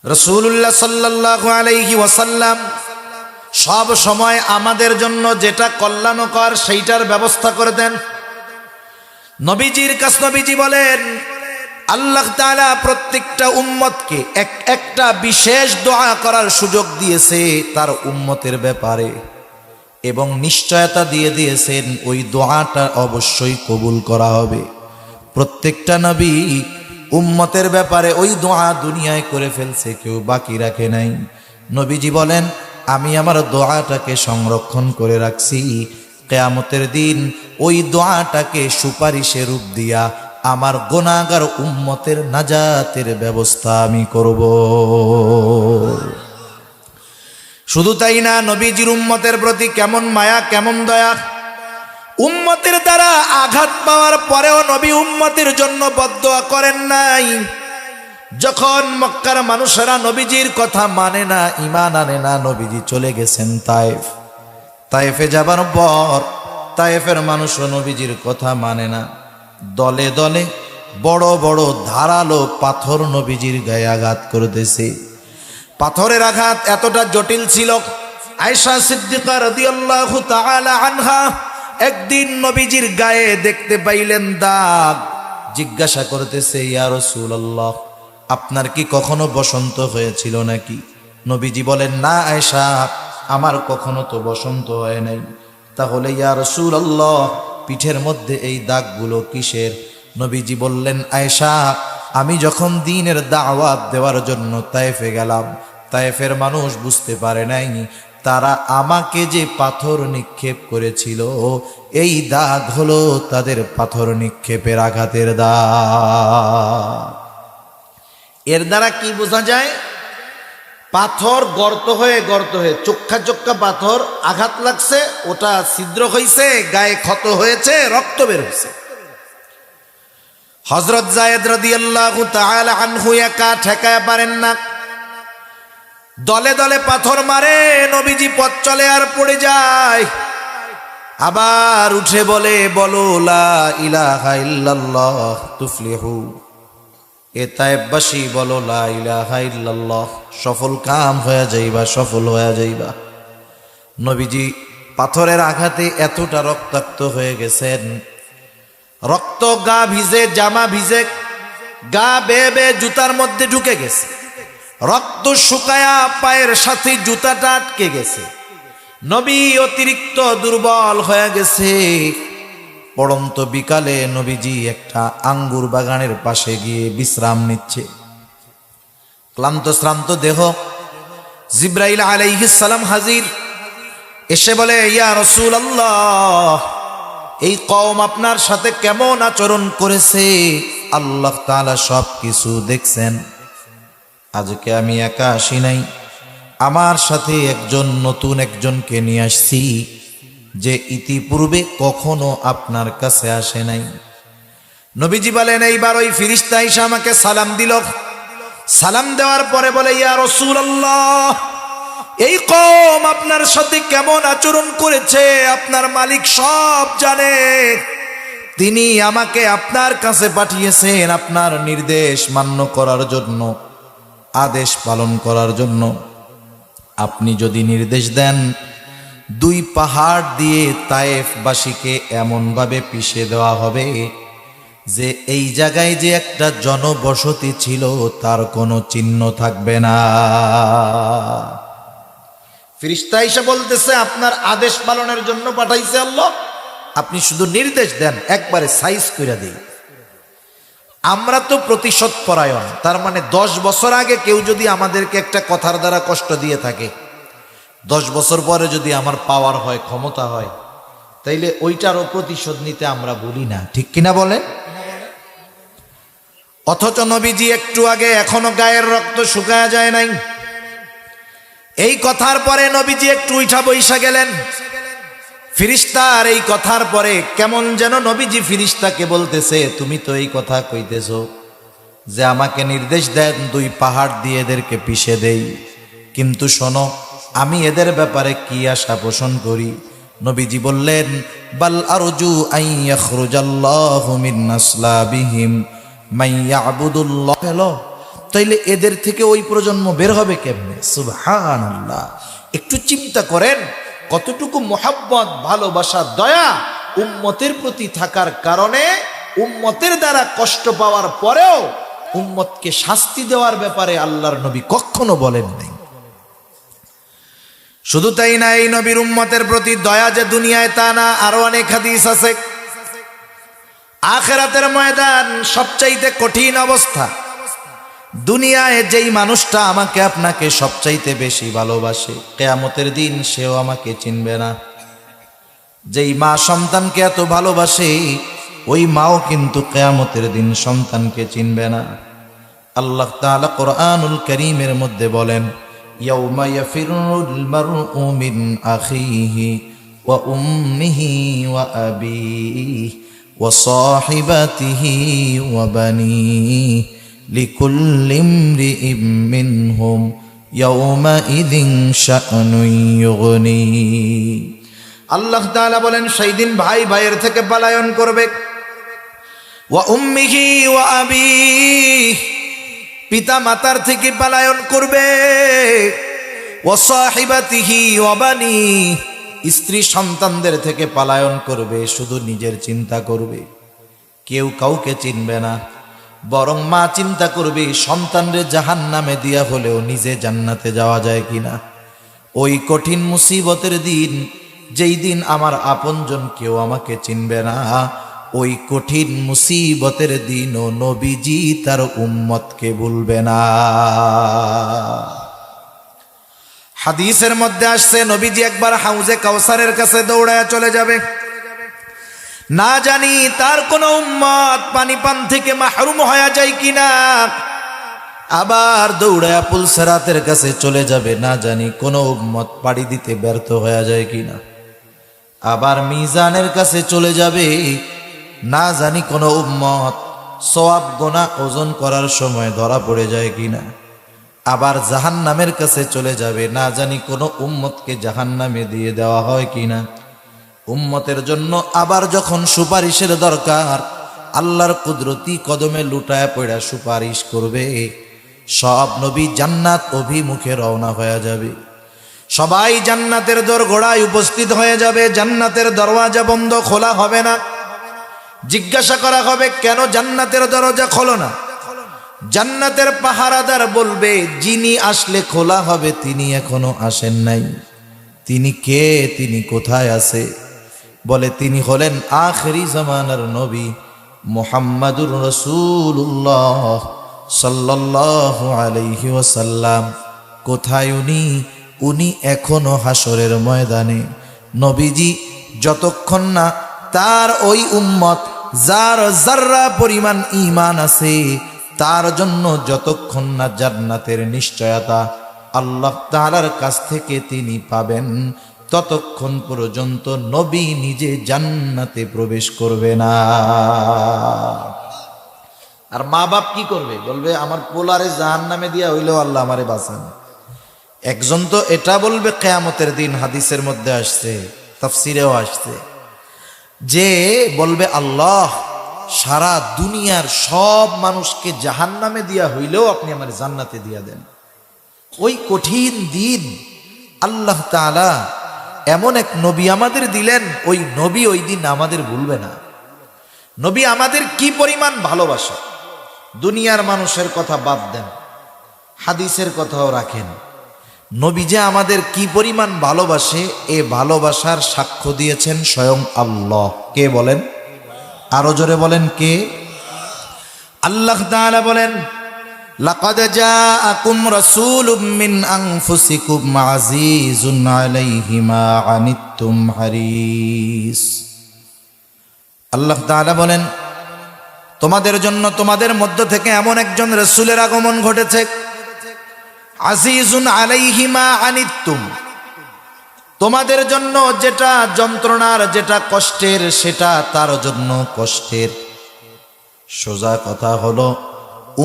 রাসূলুল্লাহ সাল্লাল্লাহু আলাইহি ওয়াসাল্লাম সব সময় আমাদের জন্য যেটা কল্যাণকর সেইটার ব্যবস্থা করে দেন। নবীজির কাছে নবীজি বলেন, আল্লাহ তাআলা প্রত্যেকটা উম্মতকে একটা বিশেষ দোয়া করার সুযোগ দিয়েছে তার উম্মতের ব্যাপারে, এবং নিশ্চয়তা দিয়ে দিয়েছেন ওই দোয়াটা অবশ্যই কবুল করা হবে। প্রত্যেকটা নবী উম্মতের ব্যাপারে ওই দোয়া দুনিয়ায় করে ফেলছে, কেউ বাকি রাখে নাই। নবীজি বলেন, আমি আমার দোয়াটাকে সংরক্ষণ করে রাখছি, কিয়ামতের দিন ওই দোয়াটাকে সুপারিশের রূপ দিয়া আমার গুনাহগার উম্মতের নাজাতের ব্যবস্থা আমি করব। শুধু তাই না, নবীজির উম্মতের প্রতি কেমন মায়া, কেমন দয়া। উম্মতের দ্বারা আঘাত পাওয়ার পরেও নবী উম্মতের জন্য বদদোয়া করেন নাই। যখন মক্কার মানুষেরা নবীজির কথা মানে না, ঈমান আনে না, নবীজি চলে গেছেন তায়েফে যাবার পর তায়েফের মানুষও নবীজির কথা মানে না। দলে দলে বড় বড় ধারালো পাথর নবীজির গায়ে আঘাত করতেছে। পাথরের আঘাত এতটা জটিল ছিল, আয়েশা সিদ্দিকা রাদিয়াল্লাহু তাআলা আনহা একদিন নবীজির গায়ে দেখতে পাইলেন দাগ। জিজ্ঞাসা করতেছে, ইয়া রাসূলুল্লাহ, আপনার কি কখনো বসন্ত হয়েছিল নাকি? নবীজি বলেন, না আয়েশা, আমার কখনো তো বসন্ত হয় নাই। তাহলে ইয়া রাসূলুল্লাহ, পিঠের মধ্যে এই দাগগুলো কিসের? নবীজি বললেন, আয়েশা, আমি যখন দ্বীনের দাওয়াত দেওয়ার জন্য তায়েফে গেলাম, তায়েফের মানুষ বুঝতে পারে নাই তারা আমাকে যে পাথর নিক্ষেপ করেছিল এই দাগ হলো তাদের পাথর নিক্ষেপের আঘাতের দাগ। এর দ্বারা কি বোঝা যায়? পাথর গর্ত হয়ে চোক্কা চোক্কা পাথর আঘাত লাগছে, ওটা ছিদ্র হয়েছে, গায়ে ক্ষত হয়েছে, রক্ত বের হয়েছে। হযরত যায়েদ রাদিয়াল্লাহু তাআলা আনহু একা ঠেকায় পারেন না, দলে দলে পাথর মারে, নবীজি পথ চলে আর পড়ে যায়। আবার উঠে বলে, বলো লা ইলাহা ইল্লাল্লাহ তুফলিহু। এ তায়েফবাসী বলো লা ইলাহা ইল্লাল্লাহ, সফল কাম হয়ে যাইবা, সফল হয়ে যাইবা। নবীজি পাথরের আঘাতে এতটা রক্তাক্ত হয়ে গেছেন, রক্ত গা ভিজে, জামা ভিজে, গা বেয়ে বেয়ে জুতার মধ্যে ঢুকে গেছে, রক্ত শুকায়া পায়ের সাথে জুতাটা আটকে গেছে। নবী অতিরিক্ত দুর্বল হয়ে গেছে। পড়ন্ত বিকালে নবীজি একটা আঙ্গুর বাগানের পাশে গিয়ে বিশ্রাম নিচ্ছে। ক্লান্ত শ্রান্ত দেহ, জিব্রাইল আলাইহিস সালাম হাজির। এসে বলে, ইয়া রাসূলুল্লাহ, এই কওম আপনার সাথে কেমন আচরণ করেছে? আল্লাহ তাআলা সব কিছু দেখছেন। আজকে আমি একা আসি নাই, আমার সাথে নতুন একজনকে নিয়ে আসছি, যে ইতিপূর্বে কখনো আপনার কাছে আসে নাই। নবীজি বলেন, এইবার ওই ফেরেশতা এসে আমাকে সালাম দিল। সালাম দেওয়ার পরে বলে, ইয়া রাসূলুল্লাহ, এই কওম আপনার সাথে কেমন আচরণ করেছে আপনার মালিক সব জানে। তিনি আমাকে আপনার কাছে পাঠিয়েছেন আপনার নির্দেশ মান্য করার জন্য, আদেশ পালন করার জন্য। আপনি যদি নির্দেশ দেন, দুই পাহাড় দিয়ে তায়েফবাসীকে এমনভাবে পিষে দেওয়া হবে যে এই জায়গায় যে একটা জনবসতি ছিল তার কোনো চিহ্ন থাকবে না। ফেরেশতা এসে বলতেছে, আপনার আদেশ পালনের জন্য পাঠাইছে আল্লাহ, আপনি শুধু নির্দেশ দেন, একবারে সাইজ করে দিই। আমরা তো প্রতিশোধ পরায়ণ, তার মানে 10 বছর আগে কেউ যদি আমাদেরকে একটা কথার দ্বারা কষ্ট দিয়ে থাকে, 10 বছর পরে যদি আমার পাওয়ার হয়, ক্ষমতা হয়, তাইলে ওইটারও প্রতিশোধ নিতে আমরা ভুলি না, ঠিক কিনা বলে? অথচ নবীজি একটু আগে এখনো গায়ের রক্ত শুকায়া যায় নাই। এই কথার পরে নবীজি একটু উঠা বইসা গেলেন। ফেরেশতার এই কথার পরে কেমন যেন নবীজি ফেরেশতাকে বলতেছে, তুমি তো এই কথা কইতেছো যে আমাকে নির্দেশ দেন দুই পাহাড় দিয়ে এদেরকে পিষে দেই, কিন্তু শোনো আমি এদের ব্যাপারে কি আশা পোষণ করি। নবীজি বললেন, বাল আরজু আন ইয়াখরুজাল্লাহু মিন আসলাবিহিম মান ইয়াবুদুল্লাহ। তাইলে এদের থেকে ওই প্রজন্ম বের হবে কেমনে? সুবহানাল্লাহ। একটু চিন্তা করেন কতটুকু মোহাব্বত, ভালোবাসা, দয়া উম্মতের প্রতি থাকার কারণে উম্মতের দ্বারা কষ্ট পাওয়ার পরেও উম্মতকে শাস্তি দেওয়ার ব্যাপারে আল্লাহর নবী কখনো বলেন নাই। শুধু তাই না, এই নবীর উম্মতের প্রতি দয়া যে দুনিয়ায় তা না, আরো অনেক হাদিস আছে। আখিরাতের ময়দান সবচাইতে কঠিন অবস্থা। দুনিয়ায় যেই মানুষটা আমাকে আপনাকে সবচাইতে বেশি ভালোবাসে, কিয়ামতের দিন সেও আমাকে চিনবে না। যেই মা সন্তানকে এত ভালোবাসে, ওই মাও কিন্তু কিয়ামতের দিন সন্তানকে চিনবে না। আল্লাহ তাআলা কোরআনুল কারীমের মধ্যে বলেন, ইয়াউমা ইয়াফিরুল মারউ মিন আখিহি ওয়া উম্মিহি ওয়া আবিহি ওয়া সাহিবাতিহি ওয়া বানিহি লিকুল্লি ইমরিইম মিনহুম ইয়াউমাইযিন শা'নুন ইউগনি। আল্লাহ তাআলা বলেন সেই দিন ভাই ভাইয়ের থেকে পলায়ন করবে। ওয়া উম্মিহি ওয়া আবিহি, পিতা মাতার থেকে পলায়ন করবে। ওয়া সাহিবাতিহি ওয়া বানি, স্ত্রী সন্তানদের থেকে পলায়ন করবে, শুধু নিজের চিন্তা করবে, কেউ কাউকে চিনবে না। বরং মা চিন্তা করবে সন্তানরে জাহান্নামে দিয়া হলেও নিজে জান্নাতে যাওয়া যায় কিনা। ওই কঠিন মুসিবতের দিন, যেই দিন আমার আপনজন কেউ আমাকে চিনবে না, ওই কঠিন মুসিবতের দিনও নবীজি তার উম্মতকে ভুলবে না। হাদিসের মধ্যে আসছে নবীজি একবার হাউজে কাউসারের কাছে দৌড়ায় চলে যাবে, না জানি তার কোন উম্মত পানি পান থেকে মাহরুম হয়ে যায় কিনা। আবার দৌড়ায় পুলসেরাতের কাছে চলে যাবে, না জানি কোন উম্মত পাড়ি দিতে ব্যর্থ হয়ে যায় কিনা। আবার মিজানের কাছে চলে যাবে, না জানি কোন উম্মত সওয়াব গোনা ওজন করার সময় ধরা পড়ে যায় কিনা। আবার জাহান্নামের কাছে চলে যাবে, না জানি কোন উম্মতকে জাহান্নামে দিয়ে দেওয়া হয় কিনা। উম্মতের জন্য আবার যখন সুপারিশের দরকার, আল্লাহর কুদরতি কদমে লুটায় পড়া সুপারিশ করবে। সব নবী জান্নাত অভিমুখে রওনা হয়ে যাবে, সবাই জান্নাতের দোরগোড়ায় উপস্থিত হয়ে যাবে। জান্নাতের দরওয়াজা বন্ধ, খোলা হবে না। জিজ্ঞাসা করা হবে, কেন জান্নাতের দরজা খোলো না? জান্নাতের পাহারাদার বলবে, যিনি আসলে খোলা হবে তিনি এখনো আসেন নাই। তিনি কে? তিনি কোথায় আছে? বলে, তিনি হলেন আখিরি জামানার নবী মুহাম্মাদুর রাসূলুল্লাহ সাল্লাল্লাহু আলাইহি ওয়াসাল্লাম। কোথায় উনি? উনি এখনো হাসরের ময়দানে। নবীজি যতক্ষণ না তার ওই উম্মত যার যাররা পরিমাণ ঈমান আছে, তার জন্য যতক্ষণ না জান্নাতের নিশ্চয়তা আল্লাহ তাআলার কাছ থেকে তিনি পাবেন, ততক্ষণ পর্যন্ত নবী নিজে জান্নাতে প্রবেশ করবে না। আর মা বাপ কি করবে? বলবে, আমার পোলারে জাহান্নামে দিয়া হইলেও আল্লাহ আমারে বাঁচান। একজন তো এটা বলবে কিয়ামতের দিন, হাদিসের মধ্যে আসছে, তাফসিরেও আসছে, যে বলবে, আল্লাহ সারা দুনিয়ার সব মানুষকে জাহান্নামে দিয়া হইলেও আপনি আমার জান্নাতে দিয়া দেন। ওই কঠিন দিন আল্লাহ তাআলা এমন এক নবী আমাদের দিলেন, ওই নবী ওই দিন আমাদের ভুলবে না। নবী আমাদের কি পরিমাণ ভালোবাসে, দুনিয়ার মানুষের কথা বাদ দেন, হাদিসের কথাও রাখেন। নবী যে আমাদের কি পরিমাণ ভালোবাসে, এ ভালোবাসার সাক্ষ্য দিয়েছেন স্বয়ং আল্লাহ। কে বলেন? আরো জোরে বলেন, কে? আল্লাহ তাআলা বলেন, লাকাদ জাআকুম রাসূলুম মিন আনফুসিকুম আজিজুন আলাইহি মা আনিতুম হারিস। আল্লাহ তাআলা বলেন, তোমাদের জন্য তোমাদের মধ্য থেকে এমন একজন রাসূলের আগমন ঘটেছে, আজিজুন আলাইহি মা আনিতুম, তোমাদের জন্য যেটা যন্ত্রণার, যেটা কষ্টের, সেটা তার জন্য কষ্টের। সোজা কথা হলো,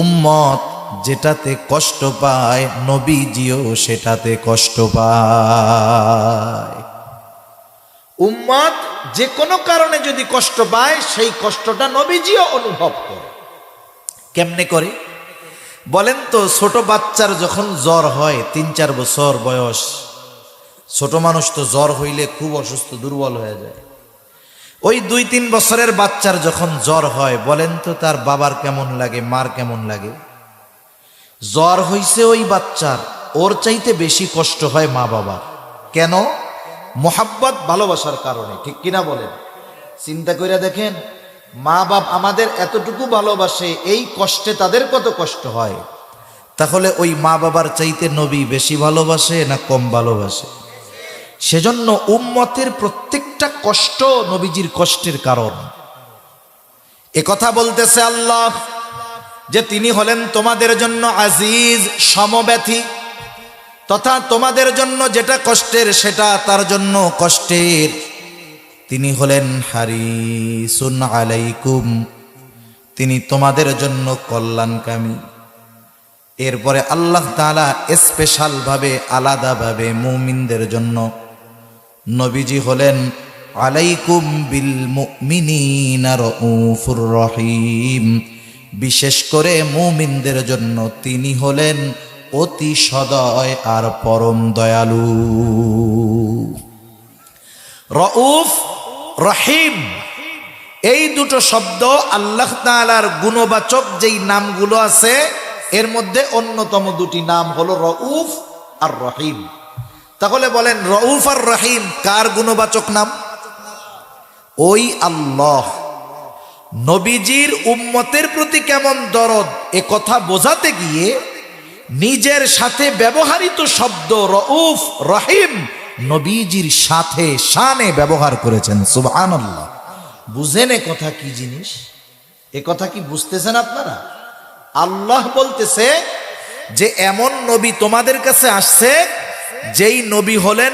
উম্মত যেটাতে কষ্ট পায় নবীজিও সেটাতে কষ্ট পায়। উম্মত যে কোনো কারণে যদি কষ্ট পায়, সেই কষ্টটা নবীজিও অনুভব করে। কেমনে করে বলেন তো? ছোট বাচ্চার যখন জ্বর হয়, 3-4 বছর বয়স, ছোট মানুষ তো জ্বর হইলে খুব অসুস্থ, দুর্বল হয়ে যায়। ওই 2-3 বছরের বাচ্চার যখন জ্বর হয়, বলেন তো তার বাবার কেমন লাগে, মার কেমন লাগে? জ্বর হইছে ওই বাচ্চার, ওর চাইতে বেশি কষ্ট হয় মা বাবার। কেন? মোহাব্বত, ভালোবাসার কারণে। ঠিক কিনা বলেন? চিন্তা করে দেখেন, মা বাপ আমাদের এতটুকু ভালোবাসে, এই কষ্টে তাদের কত কষ্ট হয়। তাহলে ওই মা বাবার চাইতে নবী বেশি ভালোবাসে না কম ভালোবাসে? সেজন্য উম্মতের প্রত্যেকটা কষ্ট নবীজির কষ্টের কারণ। এ কথা বলতেছে আল্লাহ যে তিনি হলেন তোমাদের জন্য আজিজ, সমব্যথী, তথা তোমাদের জন্য যেটা কষ্টের সেটা তার জন্য কষ্টের। তিনি হলেন হারিসুন আলাইকুম, তিনি তোমাদের জন্য কল্যাণকামী। এরপরে আল্লাহ তাআলা স্পেশাল ভাবে, আলাদাভাবে মুমিনদের জন্য নবীজি হলেন আলাইকুম বিল মুমিনিনা রাউফুর রহিম, বিশেষ করে মুমিনদের জন্য তিনি হলেন অতি সদয় আর পরম দয়ালু। রউফ রহিম এই দুটো শব্দ আল্লাহ তাআলার গুণবাচক যেই নামগুলো আছে এর মধ্যে অন্যতম দুটি নাম হলো রউফ আর রহিম। তাহলে বলেন রউফ আর রহিম কার গুণবাচক নাম? ওই আল্লাহ নবীজির উম্মতের প্রতি কেমন দরদ এ কথা বোঝাতে গিয়ে নিজের সাথে ব্যবহৃত শব্দ রউফ রহিম নবীজির সাথে শানে ব্যবহার করেছেন। সুবহানাল্লাহ। বুঝেন এ কথা কি জিনিস? এ কথা কি বুঝতেছেন আপনারা? আল্লাহ বলতেছে যে এমন নবী তোমাদের কাছে আসছে যেই নবী হলেন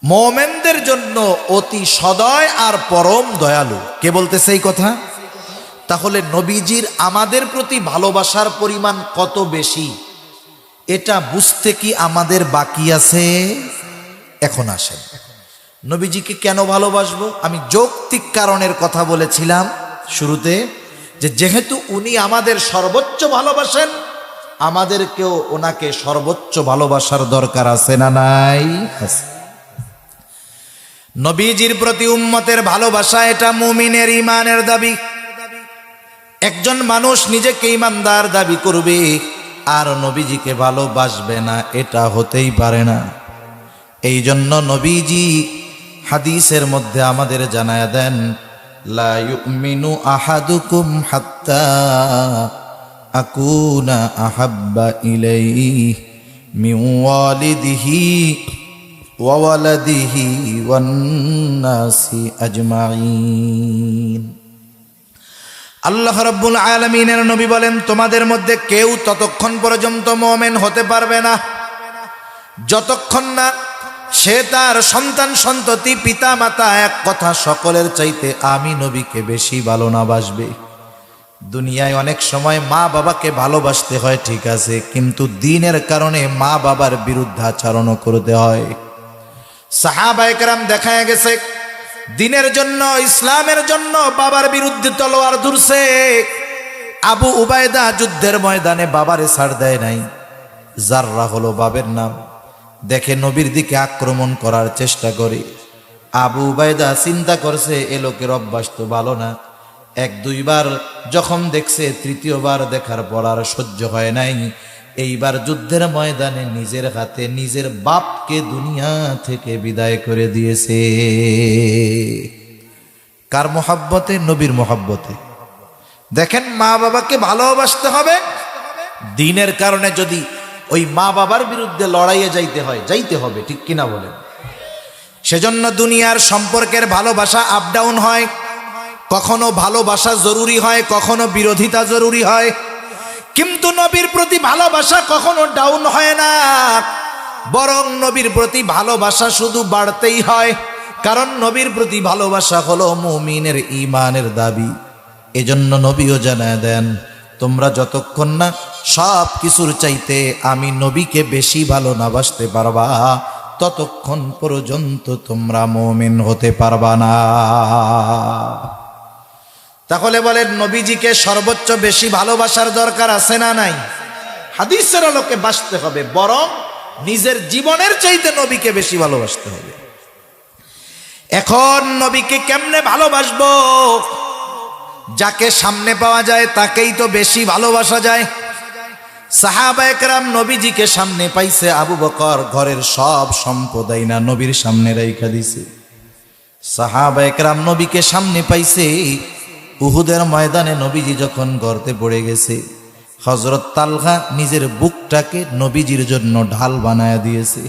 মোমেনদের জন্য অতি সদয় আর পরম দয়ালু। কে বলতেছে এই কথা? তাহলে নবীজির আমাদের প্রতি ভালোবাসার পরিমাণ কত বেশি এটা বুঝতে কি আমাদের বাকি আছে? এখন আসেন, নবীজিকে কেন ভালোবাসবো? আমি যৌক্তিক কারণের কথা বলেছিলাম শুরুতে, যে যেহেতু উনি আমাদের সর্বোচ্চ ভালোবাসেন, আমাদেরকেও ওনাকে সর্বোচ্চ ভালোবাসার দরকার আছে না নাই? নবীজির প্রতি উম্মতের ভালোবাসা এটা মুমিনের ঈমানের দাবি। একজন মানুষ নিজেকে ঈমানদার দাবি করবে আর নবীজিকে ভালোবাসবে না, এটা হতেই পারে না। এই জন্য নবীজি হাদিসের মধ্যে আমাদের জানায়া দেন, লা ইউমিনু আহাদুকুম হাত্তা আকুনা আহাব্বা ইলাইহি মিন ওয়ালিদিহি ওয়া ওয়ালাদিহি ওয়ান নাসি আজমাইন। আল্লাহ রাব্বুল আলামিনের নবী বলেন, তোমাদের মধ্যে কেউ ততক্ষণ পর্যন্ত মুমিন হতে পারবে না যতক্ষণ না সে তার সন্তান সন্ততি পিতা মাতা এক কথা সকলের চাইতে আমি নবীকে বেশি ভালো না বাসবে। দুনিয়ায় অনেক সময় মা বাবাকে ভালোবাসতে হয় ঠিক আছে, কিন্তু দ্বীনের কারণে মা বাবার বিরুদ্ধে আচরণও করতে হয়। সাহাবায়ে কেরাম দেখা গেছে দ্বীনের জন্য, ইসলামের জন্য বাবার বিরুদ্ধে তলোয়ার ধরছে। আবু উবায়দা যুদ্ধের ময়দানে বাবারে ছাড় দেয় নাই। জাররা হলো বাবের নাম, দেখে নবীর দিকে আক্রমণ করার চেষ্টা করে। আবু উবায়দা চিন্তা করছে এ লোকের অভ্যাস তো ভালো না। এক দুইবার যখন দেখছে, তৃতীয়বার দেখার পর আর সহ্য হয় নাই। এইবার যুদ্ধের ময়দানে নিজের হাতে নিজের বাপকে দুনিয়া থেকে বিদায় করে দিয়েছে। কার মোহাব্বতে? নবীর মোহাব্বতে। দেখেন, মা বাবাকে ভালোবাসতে হবে। দ্বীনের কারণে যদি ওই মা বাবার বিরুদ্ধে লড়াইয়ে যাইতে হবে, ঠিক কিনা বলেন? সেজন্য দুনিয়ার সম্পর্কের ভালোবাসা আপ ডাউন হয়, কখনো ভালোবাসা জরুরি হয়, কখনো বিরোধিতা জরুরি হয়। কিন্তু নবীর প্রতি ভালোবাসা কখনো ডাউন হয় না, বরং নবীর প্রতি ভালোবাসা শুধু বাড়তেই হয়। কারণ নবীর প্রতি ভালোবাসা হলো মুমিনের ঈমানের দাবি। এজন্য নবীও জানায় দেন, তোমরা যতক্ষণ না সব কিছুর চাইতে আমি নবীকে বেশি ভালো না বাসতে পারবা, ততক্ষণ পর্যন্ত তোমরা মুমিন হতে পারবা না। তাহলে বলেন, নবীজিকে সর্বোচ্চ বেশি ভালোবাসার দরকার আছে না নাই? হাদিসের আলোকে বাসতে হবে, বরং নিজের জীবনের চাইতে নবীকে বেশি ভালোবাসতে হবে। এখন নবীকে কেমনে ভালোবাসবো? যাকে সামনে পাওয়া যায় তাকেই তো বেশি ভালোবাসা যায়। সাহাবায়ে কেরাম নবীজিকে সামনে পাইছে, আবু বকর ঘরের সব সম্পদাই না নবীর সামনে রাইখা দিছে। সাহাবায়ে কেরাম নবীকে সামনে পাইছে। উহুদের ময়দানে নবীজি যখন গর্তে পড়ে গেছে, হযরত তালহা নিজের বুকটাকে নবীজির জন্য ঢাল বানায়া দিয়েছে।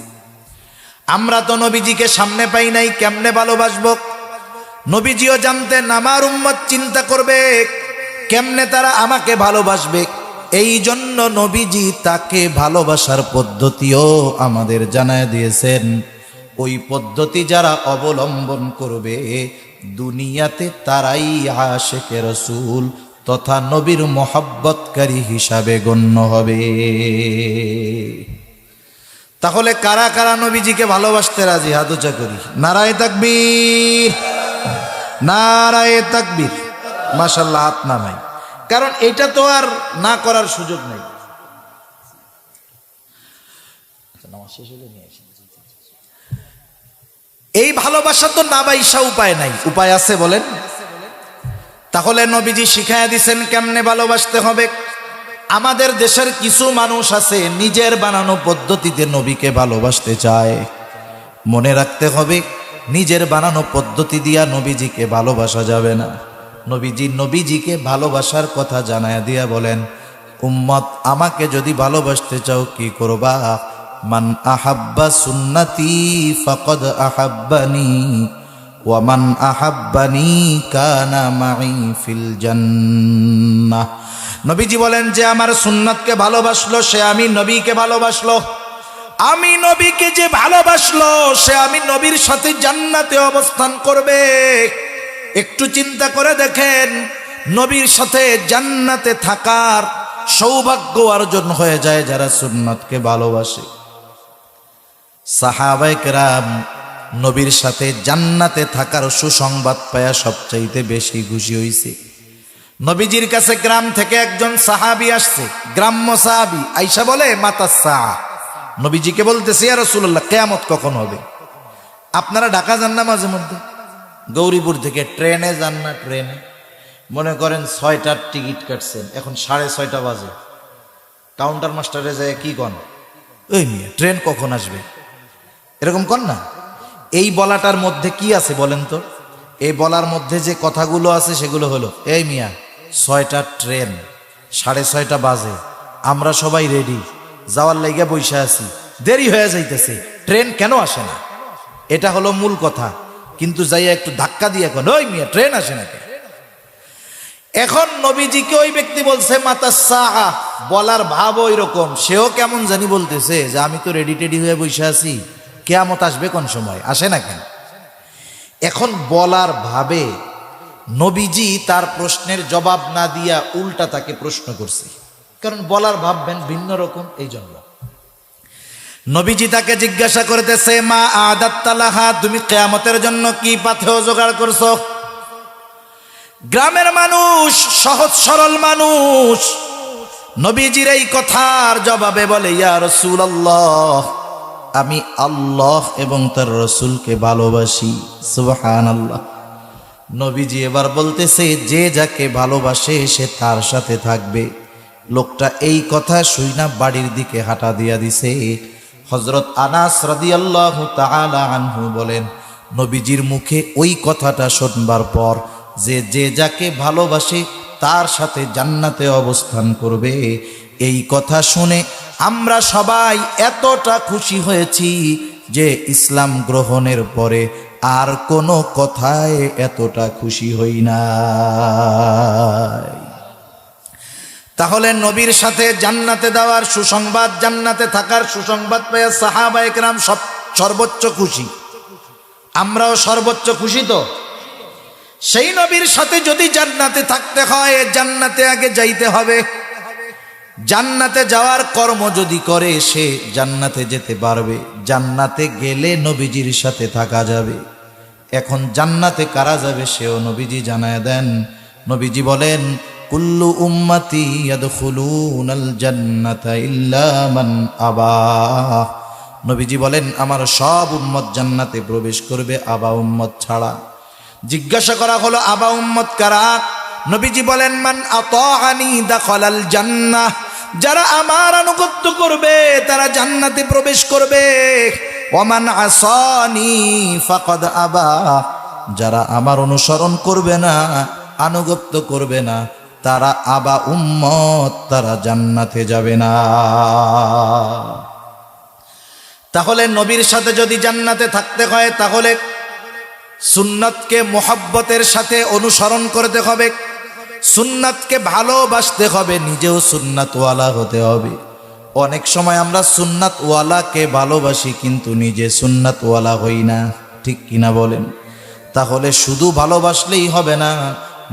আমরা তো নবীজিকে সামনে পাই নাই, কেমনে ভালোবাসবো? নবীজিও জানতেন আমার উম্মত চিন্তা করবে কেমনে তারা আমাকে ভালোবাসবে। এই জন্য নবীজি তাকে ভালোবাসার পদ্ধতিও আমাদের জানায় দিয়েছেন। ওই পদ্ধতি যারা অবলম্বন করবে, দুনিয়াতে তারাই আশিকে রাসূল তথা নবীর মহব্বতকারী হিসাবে গণ্য হবে। তাহলে কারা কারা নবীজিকে ভালোবাসতে রাজি? হাত উঁচা করি। নারায়ে তাকবীর, নারায়ে তাকবীর। মাশাআল্লাহ, হাত নামাই, কারণ এটা তো আর না করার সুযোগ নেই। এই ভালোবাসা তো না বাইসা উপায় নাই। উপায় আছে বলেন? তাহলে নবীজি শিখাইয়া দিছেন কেমনে ভালোবাসতে হবে। আমাদের দেশের কিছু মানুষ আছে নিজের বানানো পদ্ধতিতে নবীকে ভালোবাসতে চায়। মনে রাখতে হবে, নিজের বানানো পদ্ধতি দিয়া নবীজিকে ভালোবাসা যাবে না। নবীজিকে ভালোবাসার কথা জানায়া দিয়া বলেন, উম্মত আমাকে যদি ভালোবাসতে চাও কি করবা? মান আহাব্বা সুন্নতি ফাকাদ আহাব্বানি ওয়া মান আহাব্বানি কানা মাই ফিল জান্নাহ। নবীজি বলেন, যে আমার সুন্নাতকে ভালোবাসলো সে আমি নবীকে ভালোবাসলো। আমি নবীকে যে ভালোবাসলো সে আমি নবীর সাথে জান্নাতে অবস্থান করবে। একটু চিন্তা করে দেখেন, নবীর সাথে জান্নাতে থাকার সৌভাগ্য অর্জন হয়ে যায় যারা সুন্নাতকে ভালোবাসে। সাহাবায়ে কেরাম নবীর সাথে জান্নাতে থাকার সুসংবাদ পায়া সবচাইতে বেশি খুশি হইছে। নবীজির কাছে গ্রাম থেকে একজন সাহাবী আসছে, গ্রাম্য সাহাবী। আয়েশা বলে, মাতাসা, নবীজিকে বলতেছে, ইয়া রাসূলুল্লাহ, কিয়ামত কখন হবে? আপনারা ঢাকা যান না মাঝে মধ্যে? গৌরীপুর থেকে ট্রেনে যান না? ট্রেনে মনে করেন 6টার টিকিট কাটছেন, এখন 6:30 বাজে। কাউন্টার মাস্টারে যায় কি কন, ওই মিয়া ট্রেন কখন আসবে, এরকম কন না? এই বলাটার মধ্যে কি আছে বলেন তো? এই বলার মধ্যে যে কথাগুলো আছে সেগুলো হলো, এই মিয়া 6টার ট্রেন, 6:30 বাজে, আমরা সবাই রেডি, যাওয়ার লাইগা বইসা আছি, দেরি হয়ে যাইতেছে, ট্রেন কেন আসে না? এটা হলো মূল কথা। কিন্তু যাইয়া একটু ধাক্কা দিয়ে এখন, ওই মিয়া ট্রেন আসে না। এখন নবীজিকে ওই ব্যক্তি বলছে মাতাসা, বলার ভাব ওই রকম, সেও কেমন জানি বলতেছে যে আমি তো রেডি টেডি হয়ে বসে আছি, কিয়ামত আসবে কোন সময়, আসে না কেন? এখন বলার ভাবে নবীজি তার প্রশ্নের জবাব না দিয়া উল্টা তাকে প্রশ্ন করছে, কারণ বলার ভাববেন ভিন্ন রকম। এই জন্য নবীজি তাকে জিজ্ঞাসা করতেছে, মা আদাত্তালাহা, তুমি কিয়ামতের জন্য কি পাথেয় জোগাড় করছো? গ্রামের মানুষ, সহজ সরল মানুষ, নবীজির এই কথার জবাবে বলে, ইয়া রাসূলুল্লাহ, আমি আল্লাহ এবং তার রাসূলকে ভালোবাসি। সুবহানাল্লাহ। নবীজি এবার বলতেছে, যে যাকে ভালোবাসে সে তার সাথে থাকবে। লোকটা এই কথা শুইনা বাড়ির দিকে হাঁটা দিয়া দিছে। হযরত আনাস রাদিয়াল্লাহু তাআলা আনহু বলেন, নবীজির মুখে ওই কথাটা শুনবার পর যে যাকে ভালোবাসে তার সাথে জান্নাতে অবস্থান করবে, এই কথা শুনে আমরা সবাই এতটা খুশি হয়েছি যে ইসলাম গ্রহণের পরে আর কোনো কথায় এতটা খুশি হই নাই। তাহলে নবীর সাথে জান্নাতে দেওয়ার সুসংবাদ, জান্নাতে থাকার সুসংবাদ পেয়ে সাহাবায়ে কেরাম সর্বোচ্চ খুশি। আমরাও সর্বোচ্চ খুশি। তো সেই নবীর সাথে যদি জান্নাতে থাকতে হয়, জান্নাতে আগে যাইতে হবে। জান্নাতে যাওয়ার কর্ম যদি করে সে জান্নাতে যেতে পারবে। জান্নাতে গেলে নবীজির সাথে থাকা যাবে। এখন জান্নাতে কারা যাবে সেও নবীজি জানায় দেন। নবীজি বলেন, কুল্লু উম্মতি ইয়াদখুলুনাল জান্নাতা ইল্লা মান আবা। নবীজি বলেন, আমার সব উম্মত জান্নাতে প্রবেশ করবে, আবা উম্মত ছাড়া। জিজ্ঞাসা করা হলো, আবা উম্মত কারা? নবীজি বলেন, মান আতাআনি দাখালাল জান্নাহ, যারা আমার আনুগত্য করবে তারা জান্নাতে প্রবেশ করবে। ওয়া মান আসানি ফাকাদ আবা, যারা আমার অনুসরণ করবে না, আনুগত্য করবে না, তারা আবা উম্মত, তারা জান্নাতে যাবে না। তাহলে নবীর সাথে যদি জান্নাতে থাকতে হয় তাহলে সুন্নাতকে মোহাব্বতের সাথে অনুসরণ করতে হবে, সুন্নাতকে ভালোবাসতে হবে, নিজেও সুন্নাতওয়ালা হতে হবে। অনেক সময় আমরা সুন্নাতওয়ালাকে ভালোবাসি কিন্তু নিজে সুন্নাতওয়ালা হই না, ঠিক কিনা বলেন? তাহলে শুধু ভালোবাসলেই হবে না,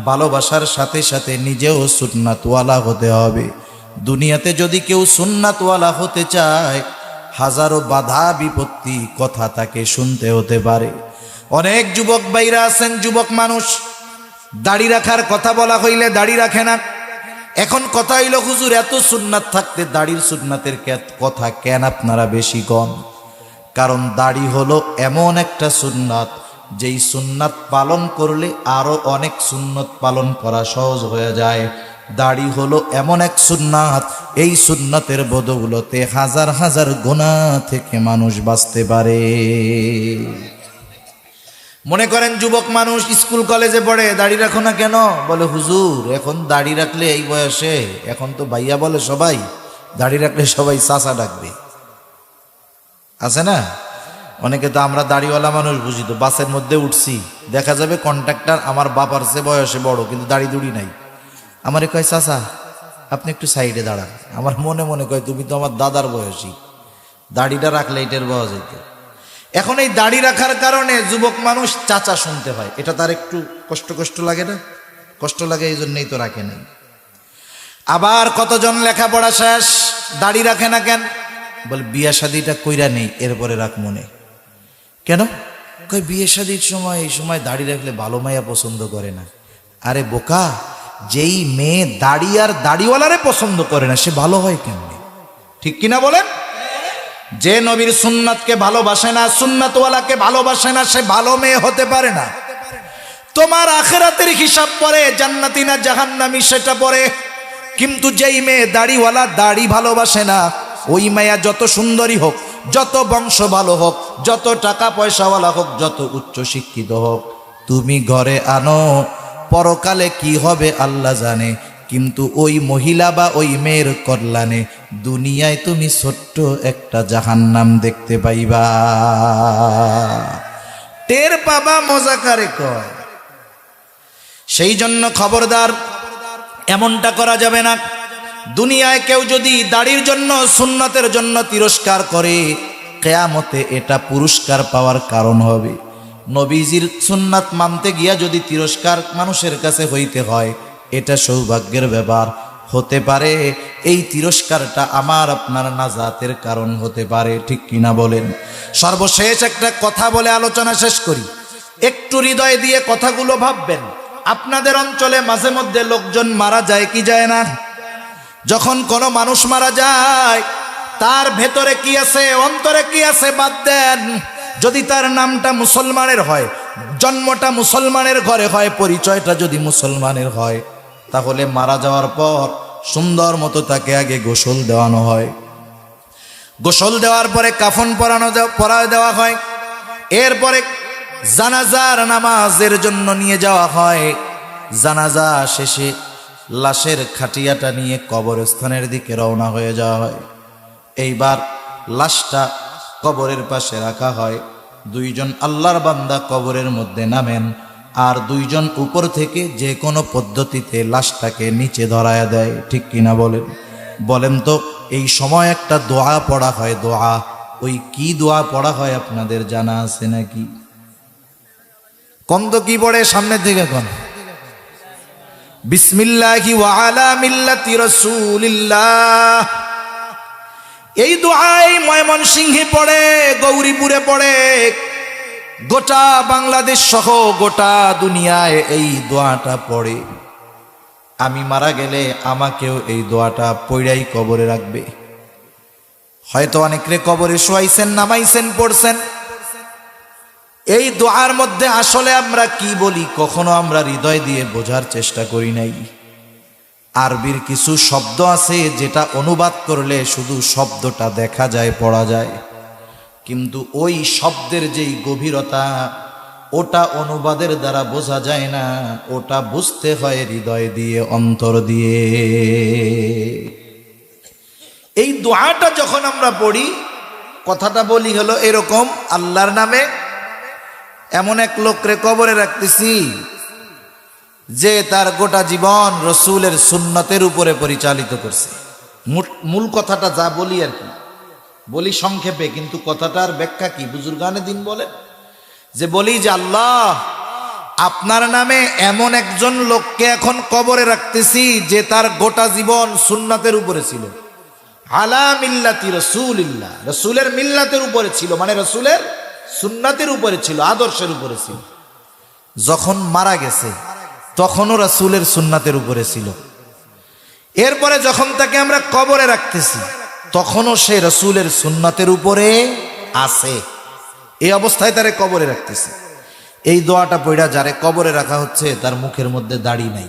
ভালোবাসার সাথে সাথে নিজেও সুন্নাতওয়ালা হতে হবে। দুনিয়াতে যদি কেউ সুন্নাতওয়ালা হতে চায় হাজারো বাধা বিপত্তি কথা তাকে শুনতে হতে পারে। অনেক যুবক ভাইরা আছেন, যুবক মানুষ, দাড়ি রাখার কথা বলা হইলে দাড়ি রাখে না। এখন কথা হইল, হুজুর এত সুন্নাত থাকতে দাড়ির সুন্নাতের কথা কেন আপনারা বেশি কন? কারণ দাড়ি হলো এমন একটা সুন্নাত, যেই সুন্নাত পালন করলে আরো অনেক সুন্নত পালন করা সহজ হয়ে যায়। দাড়ি হলো এমন এক সুন্নাত, এই সুন্নাতের বদৌলতে হাজার হাজার গুনাহ থেকে মানুষ বাঁচতে পারে। মনে করেন যুবক মানুষ স্কুল কলেজে পড়ে, দাড়ি রাখো না কেন? বলে হুজুর এখন দাড়ি রাখলে এই বয়সে, এখন তো ভাইয়া বলে সবাই, দাড়ি রাখলে সবাই চাচা ডাকবে। আছে না অনেকে? তো আমরা দাড়িওয়ালা মানুষ বুঝি, তো বাসের মধ্যে উঠছি, দেখা যাবে কন্ট্রাক্টর আমার বাবার চেয়ে বয়সে বড়, কিন্তু দাড়ি দুড়ি নাই। আমারে কয় চাচা আপনি একটু সাইডে দাঁড়ান। আমার মনে মনে কয় তুমি তো আমার দাদার বয়সী, দাড়িটা রাখলে এটার বয়স হইতো। এখন এই দাড়ি রাখার কারণে যুবক মানুষ চাচা শুনতে হয়, এটা তার একটু কষ্ট লাগে না? কষ্ট লাগে, এই জন্যই তো রাখে নাই। আবার কতজন লেখাপড়া শেষ, দাড়ি রাখে না কেন? বলে বিয়ে শাদিটা কইরা নেই, এরপরে রাখ মনে। কেন? কই বিয়ে শাদির সময়, এই সময় দাড়ি রাখলে ভালো মাইয়া পছন্দ করে না। আরে বোকা, যেই মেয়ে দাড়ি আর দাড়িওয়ালারে পছন্দ করে না, সে ভালো হয় কেমনে? ঠিক কিনা বলেন? যে নবীর সুন্নাতকে ভালোবাসে না, সুন্নাতওয়ালাকে ভালোবাসে না, সে ভালো মেয়ে হতে পারে না। তোমার আখিরাতের হিসাব পরে জান্নাতি না জাহান্নামী সেটা পরে, কিন্তু যেই মেয়ে দাড়িওয়ালা দাড়ি ভালোবাসে না, ওই মেয়া যত সুন্দরী হোক, যত বংশ ভালো হোক, যত টাকা পয়সাওয়ালা হোক, যত উচ্চ শিক্ষিত হোক, তুমি ঘরে আনো, পরকালে কি হবে আল্লাহ জানে, কিন্তু ওই মহিলা বা ওই মেয়ের কল্যাণে দুনিয়ায় তুমি ছোট্ট একটা জাহান্নাম দেখতে পাইবা। টের পাবা, মজা কারে কয়। সেই জন্য খবরদার, এমনটা করা যাবে না। দুনিয়ায় কেউ যদি দাড়ির জন্য, সুন্নতের জন্য তিরস্কার করে, কিয়ামতে এটা পুরস্কার পাওয়ার কারণ হবে। নবীজির সুন্নাত মানতে গিয়া যদি তিরস্কার মানুষের কাছে হইতে হয়, এটা সৌভাগ্যের ব্যাপার হতে পারে। এই তিরস্কারটা আমার আপনার নাজাতের কারণ হতে পারে। ঠিক কিনা বলেন? সর্বশেষ একটা কথা বলে আলোচনা শেষ করি। একটু হৃদয় দিয়ে কথাগুলো ভাববেন। আপনাদের অঞ্চলে মাঝে মধ্যে লোকজন মারা যায় কি যায় না? যখন কোনো মানুষ মারা যায়, তার ভেতরে কি আছে, অন্তরে কি আছে বাদ দেন। যদি তার নামটা মুসলমানের হয়, জন্মটা মুসলমানের ঘরে হয়, পরিচয়টা যদি মুসলমানের হয়, তাহলে মারা যাওয়ার পর সুন্দর মতো তাকে আগে গোসল দেওয়ানো হয়। গোসল দেওয়ার পরে কাফন পরায় দেওয়া হয়। এরপরে জানাজার নামাজের জন্য নিয়ে যাওয়া হয়। জানাজা শেষে লাশের খাটিয়াটা নিয়ে কবরস্থানের দিকে রওনা হয়ে যাওয়া হয়। এইবার লাশটা কবরের পাশে রাখা হয়। দুইজন আল্লাহর বান্দা কবরের মধ্যে নামেন, আর দুইজন উপর থেকে যে কোনো পদ্ধতিতে লাশটাকে নিচে ধরায়া দেয়। ঠিক কিনা বলেন? বলেন তো, এই সময় একটা দোয়া পড়া হয়। দোয়া, ওই কি দোয়া পড়া হয় আপনাদের জানা আছে নাকি? কোন তো কি পড়ে? সামনের দিকে কোন? বিসমিল্লাহি ওয়া আলা মিল্লাতি রাসূলিল্লাহ। এই দোয়াই ময়মনসিংহে পড়ে, গৌরীপুরে পড়ে, গোটা বাংলাদেশ সহ গোটা দুনিয়ায় এই দোয়াটা পড়ে। আমি মারা গেলে আমাকেও এই দোয়াটা পড়াই কবরে রাখবে। হয়তো অনেকে কবরে শোয়াইছেন, নামাইছেন, পড়ছেন। এই দোয়ার মধ্যে আসলে আমরা কি বলি কখনো আমরা হৃদয় দিয়ে বোঝার চেষ্টা করি নাই। আরবির কিছু শব্দ আছে যেটা অনুবাদ করলে শুধু শব্দটা দেখা যায়, পড়া যায়, কিন্তু ওই শব্দের যেই গভীরতা, ওটা অনুবাদের দ্বারা বোঝা যায় না। ওটা বুঝতে হয় হৃদয় দিয়ে, অন্তর দিয়ে। এই দোয়াটা যখন আমরা পড়ি, কথাটা বলি হলো এরকম: আল্লাহর নামে এমন এক লোকরে কবরে রাখতেছি যে তার গোটা জীবন রসুলের সুন্নতের উপরে পরিচালিত করছে। মূল কথাটা যা বলি আর কি, বলি সংক্ষেপে, কিন্তু কথাটার ব্যাখ্যা কি বুজুর্গানে দিন বলেন, যে বলি যে আল্লাহ, আপনার নামে এমন একজন লোককে এখন কবরে রাখতেছি যে তার গোটা জীবন সুন্নতের উপরে ছিল। আলা মিল্লাতি রাসূলিল্লাহ, রাসূলের মিল্লাতের উপরে ছিল, মানে রাসূলের সুন্নাতের উপরে ছিল, আদর্শের উপরে ছিল। যখন মারা গেছে তখনও রাসূলের সুন্নাতের উপরে ছিল। এরপরে যখন তাকে আমরা কবরে রাখতেছি তখনও সে রাসূলের সুন্নাতের উপরে আছে। এই অবস্থায় তারে কবরে রাখতেছি। এই দোয়াটা পড়া যারে কবরে রাখা হচ্ছে তার মুখের মধ্যে দাড়ি নাই,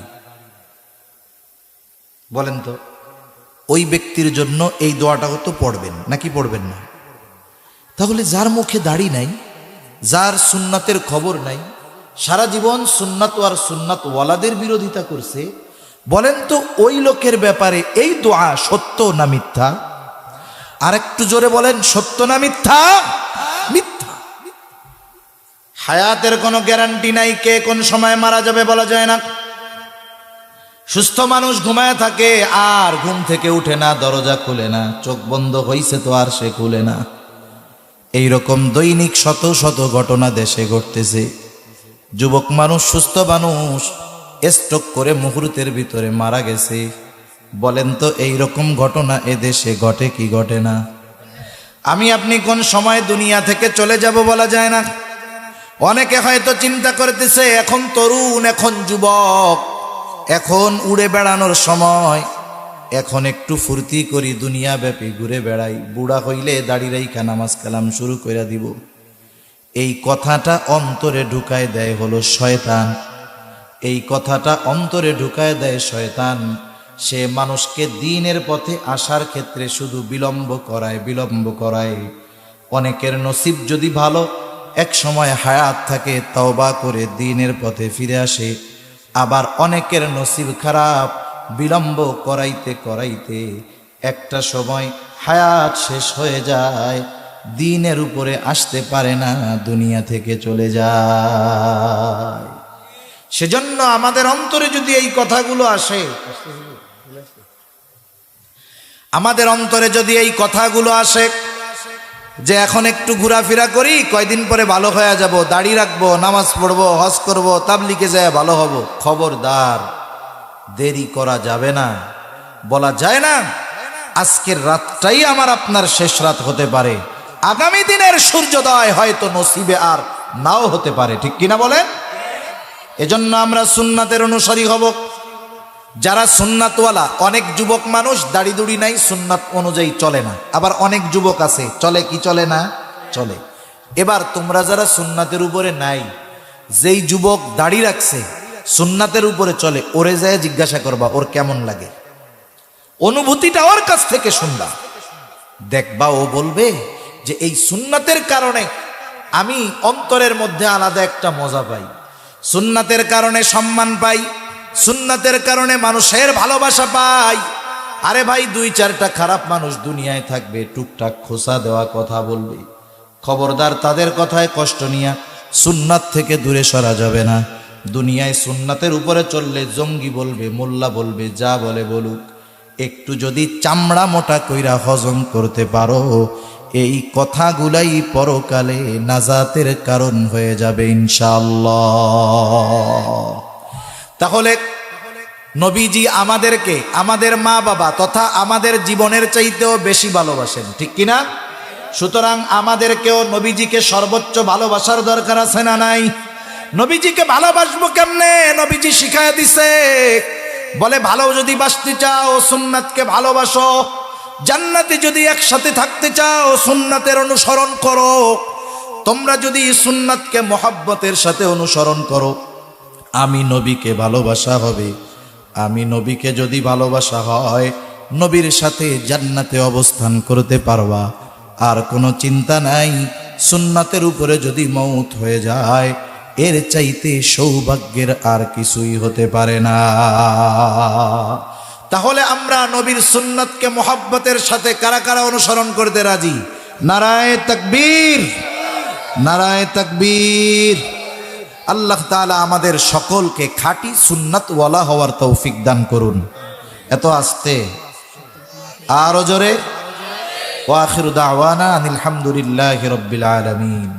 বলেন তো ওই ব্যক্তির জন্য এই দোয়াটা তো পড়বেন নাকি পড়বেন না? তাহলে যার মুখে দাড়ি নাই, যার সুন্নাতের খবর নাই, সারা জীবন সুন্নাত আর সুন্নাত ওয়ালাদের বিরোধিতা করছে, বলেন তো ওই লোকের ব্যাপারে এই দোয়া সত্য না মিথ্যা? আর একটু জোরে বলেন, সত্য না মিথ্যা? মিথ্যা। হায়াতের কোনো গ্যারান্টি নাই, কে কোন সময় মারা যাবে বলা যায় না। সুস্থ মানুষ ঘুমায় থাকে আর ঘুম থেকে উঠে না, দরজা খুলে না, চোখ বন্ধ হইছে তো আর সে খুলে না। এইরকম দৈনিক শত শত ঘটনা দেশে ঘটতেছে। যুবক মানুষ, সুস্থ মানুষ স্ট্রোক করে মুহূর্তের ভিতরে মারা গেছে। বলেন তো এইরকম ঘটনা এ দেশে ঘটে কি ঘটে না? আমি আপনি কোন সময় দুনিয়া থেকে চলে যাব বলা যায় না। অনেকে হয়তো চিন্তা করতেছে এখন তরুণ, এখন যুবক, এখন উড়ে বেড়ানোর সময়, এখন একটু ফুর্তি করি, দুনিয়া ব্যাপী ঘুরে বেড়াই, বুড়া হইলে দাড়ি রাইখা নামাজ কালাম শুরু করে দিব। এই কথাটা অন্তরে ঢুকায় দেয় হলো শয়তান। এই কথাটা অন্তরে ঢুকায় দেয় শয়তান। সে মানুষকে দ্বীনের পথে আসার ক্ষেত্রে শুধু বিলম্ব করায়। অনেকের নসিব যদি ভালো, এক সময় হায়াত থাকে, তওবা করে দ্বীনের পথে ফিরে আসে। আবার অনেকের নসিব খারাপ, বিলম্ব করাইতে করাইতে একটা সময় হায়াত শেষ হয়ে যায়, দ্বীনের উপরে আসতে পারে না, দুনিয়া থেকে চলে যায়। সেজন্য আমাদের অন্তরে যদি এই কথাগুলো আসে, আমাদের অন্তরে যদি এই কথাগুলো আসে যে এখন একটু ঘোরাফেরা করি, কয়দিন পরে ভালো হয়ে যাব, দাড়ি রাখবো, নামাজ পড়বো, হজ করব, তাবলিগে যায় ভালো হব, খবরদার, দেরি করা যাবে না। বলা যায় না আজকের রাতটাই আমার আপনার শেষ রাত হতে পারে, আগামী দিনের সূর্যোদয় হয়তো নসিবে আর নাও হতে পারে, ঠিক কিনা বলেন? এজন্য আমরা সুন্নাতের অনুসারী হব। যারা সুন্নাতওয়ালা, অনেক যুবক মানুষ দাড়ি দুড়ি নাই, সুন্নাত অনুযায়ী চলে না। আবার অনেক যুবক আছে চলে কি চলে না? চলে। এবার তোমরা যারা সুন্নাতের উপরে নাই, যেই যুবক দাড়ি রাখছে, সুন্নাতের উপরে চলে, ওরে যায় জিজ্ঞাসা করবা ওর কেমন লাগে, অনুভূতিটা ওর কাছ থেকে শুনবা, দেখবা ও বলবে যে এই সুন্নাতের কারণে আমি অন্তরের মধ্যে আলাদা একটা মজা পাই, সুন্নাতের কারণে সম্মান পাই, সুন্নাতের কারণে মানুষের ভালোবাসা পাই। আরে ভাই, দুই চারটা খারাপ মানুষ দুনিয়ায় থাকবে, টুকটাক খোসা দেওয়া কথা বলবে, খবরদার তাদের কথায় কষ্ট নিয়া সুন্নাত থেকে দূরে সরা যাবে না। দুনিয়ায় সুন্নাতের উপরে চললে জঙ্গি বলবে, মোল্লা বলবে, যা বলে বলুক, একটু যদি চামড়া মোটা কইরা হজম করতে পারো, এই কথাগুলাই পরকালে নাজাতের কারণ হয়ে যাবে ইনশাআল্লাহ। তাহলে নবীজি আমাদেরকে আমাদের মা বাবা তথা আমাদের জীবনের চাইতেও বেশি ভালোবাসেন, ঠিক কিনা? সুতরাং আমাদেরকেও নবীজিকে সর্বোচ্চ ভালোবাসার দরকার আছে না নাই? নবীজিকে ভালোবাসবো কেমনে? নবীজি শিখায় দিছে, বলে ভালো যদি বাসতে চাও সুন্নাতকে ভালোবাসো, জান্নাতে যদি একসাথে থাকতে চাও সুন্নাতের অনুসরণ করো। তোমরা যদি সুন্নাতকে মহব্বতের সাথে অনুসরণ করো, আমি নবীকে ভালোবাসা হবে। আমি নবীকে যদি ভালোবাসা হয়, নবীর সাথে জান্নাতে অবস্থান করতে পারবা, আর কোনো চিন্তা নাই। সুন্নাতের উপরে যদি মওত হয়ে যায়, এর চাইতে সৌভাগ্যের আর কিছুই হতে পারে না। তাহলে আমরা নবীর সুন্নাতকে মহব্বতের সাথে কারা কারা অনুসরণ করতে রাজি? নারায়ে তাকবীর, নারায়ে তাকবীর। আল্লাহ তাআলা আমাদের সকলকে খাঁটি সুন্নাতওয়ালা হওয়ার তৌফিক দান করুন। এত আস্তে, আরো জোরে। ওয়া আখিরু দাওয়ানা আনিল হামদুলিল্লাহি রাব্বিল আলামিন।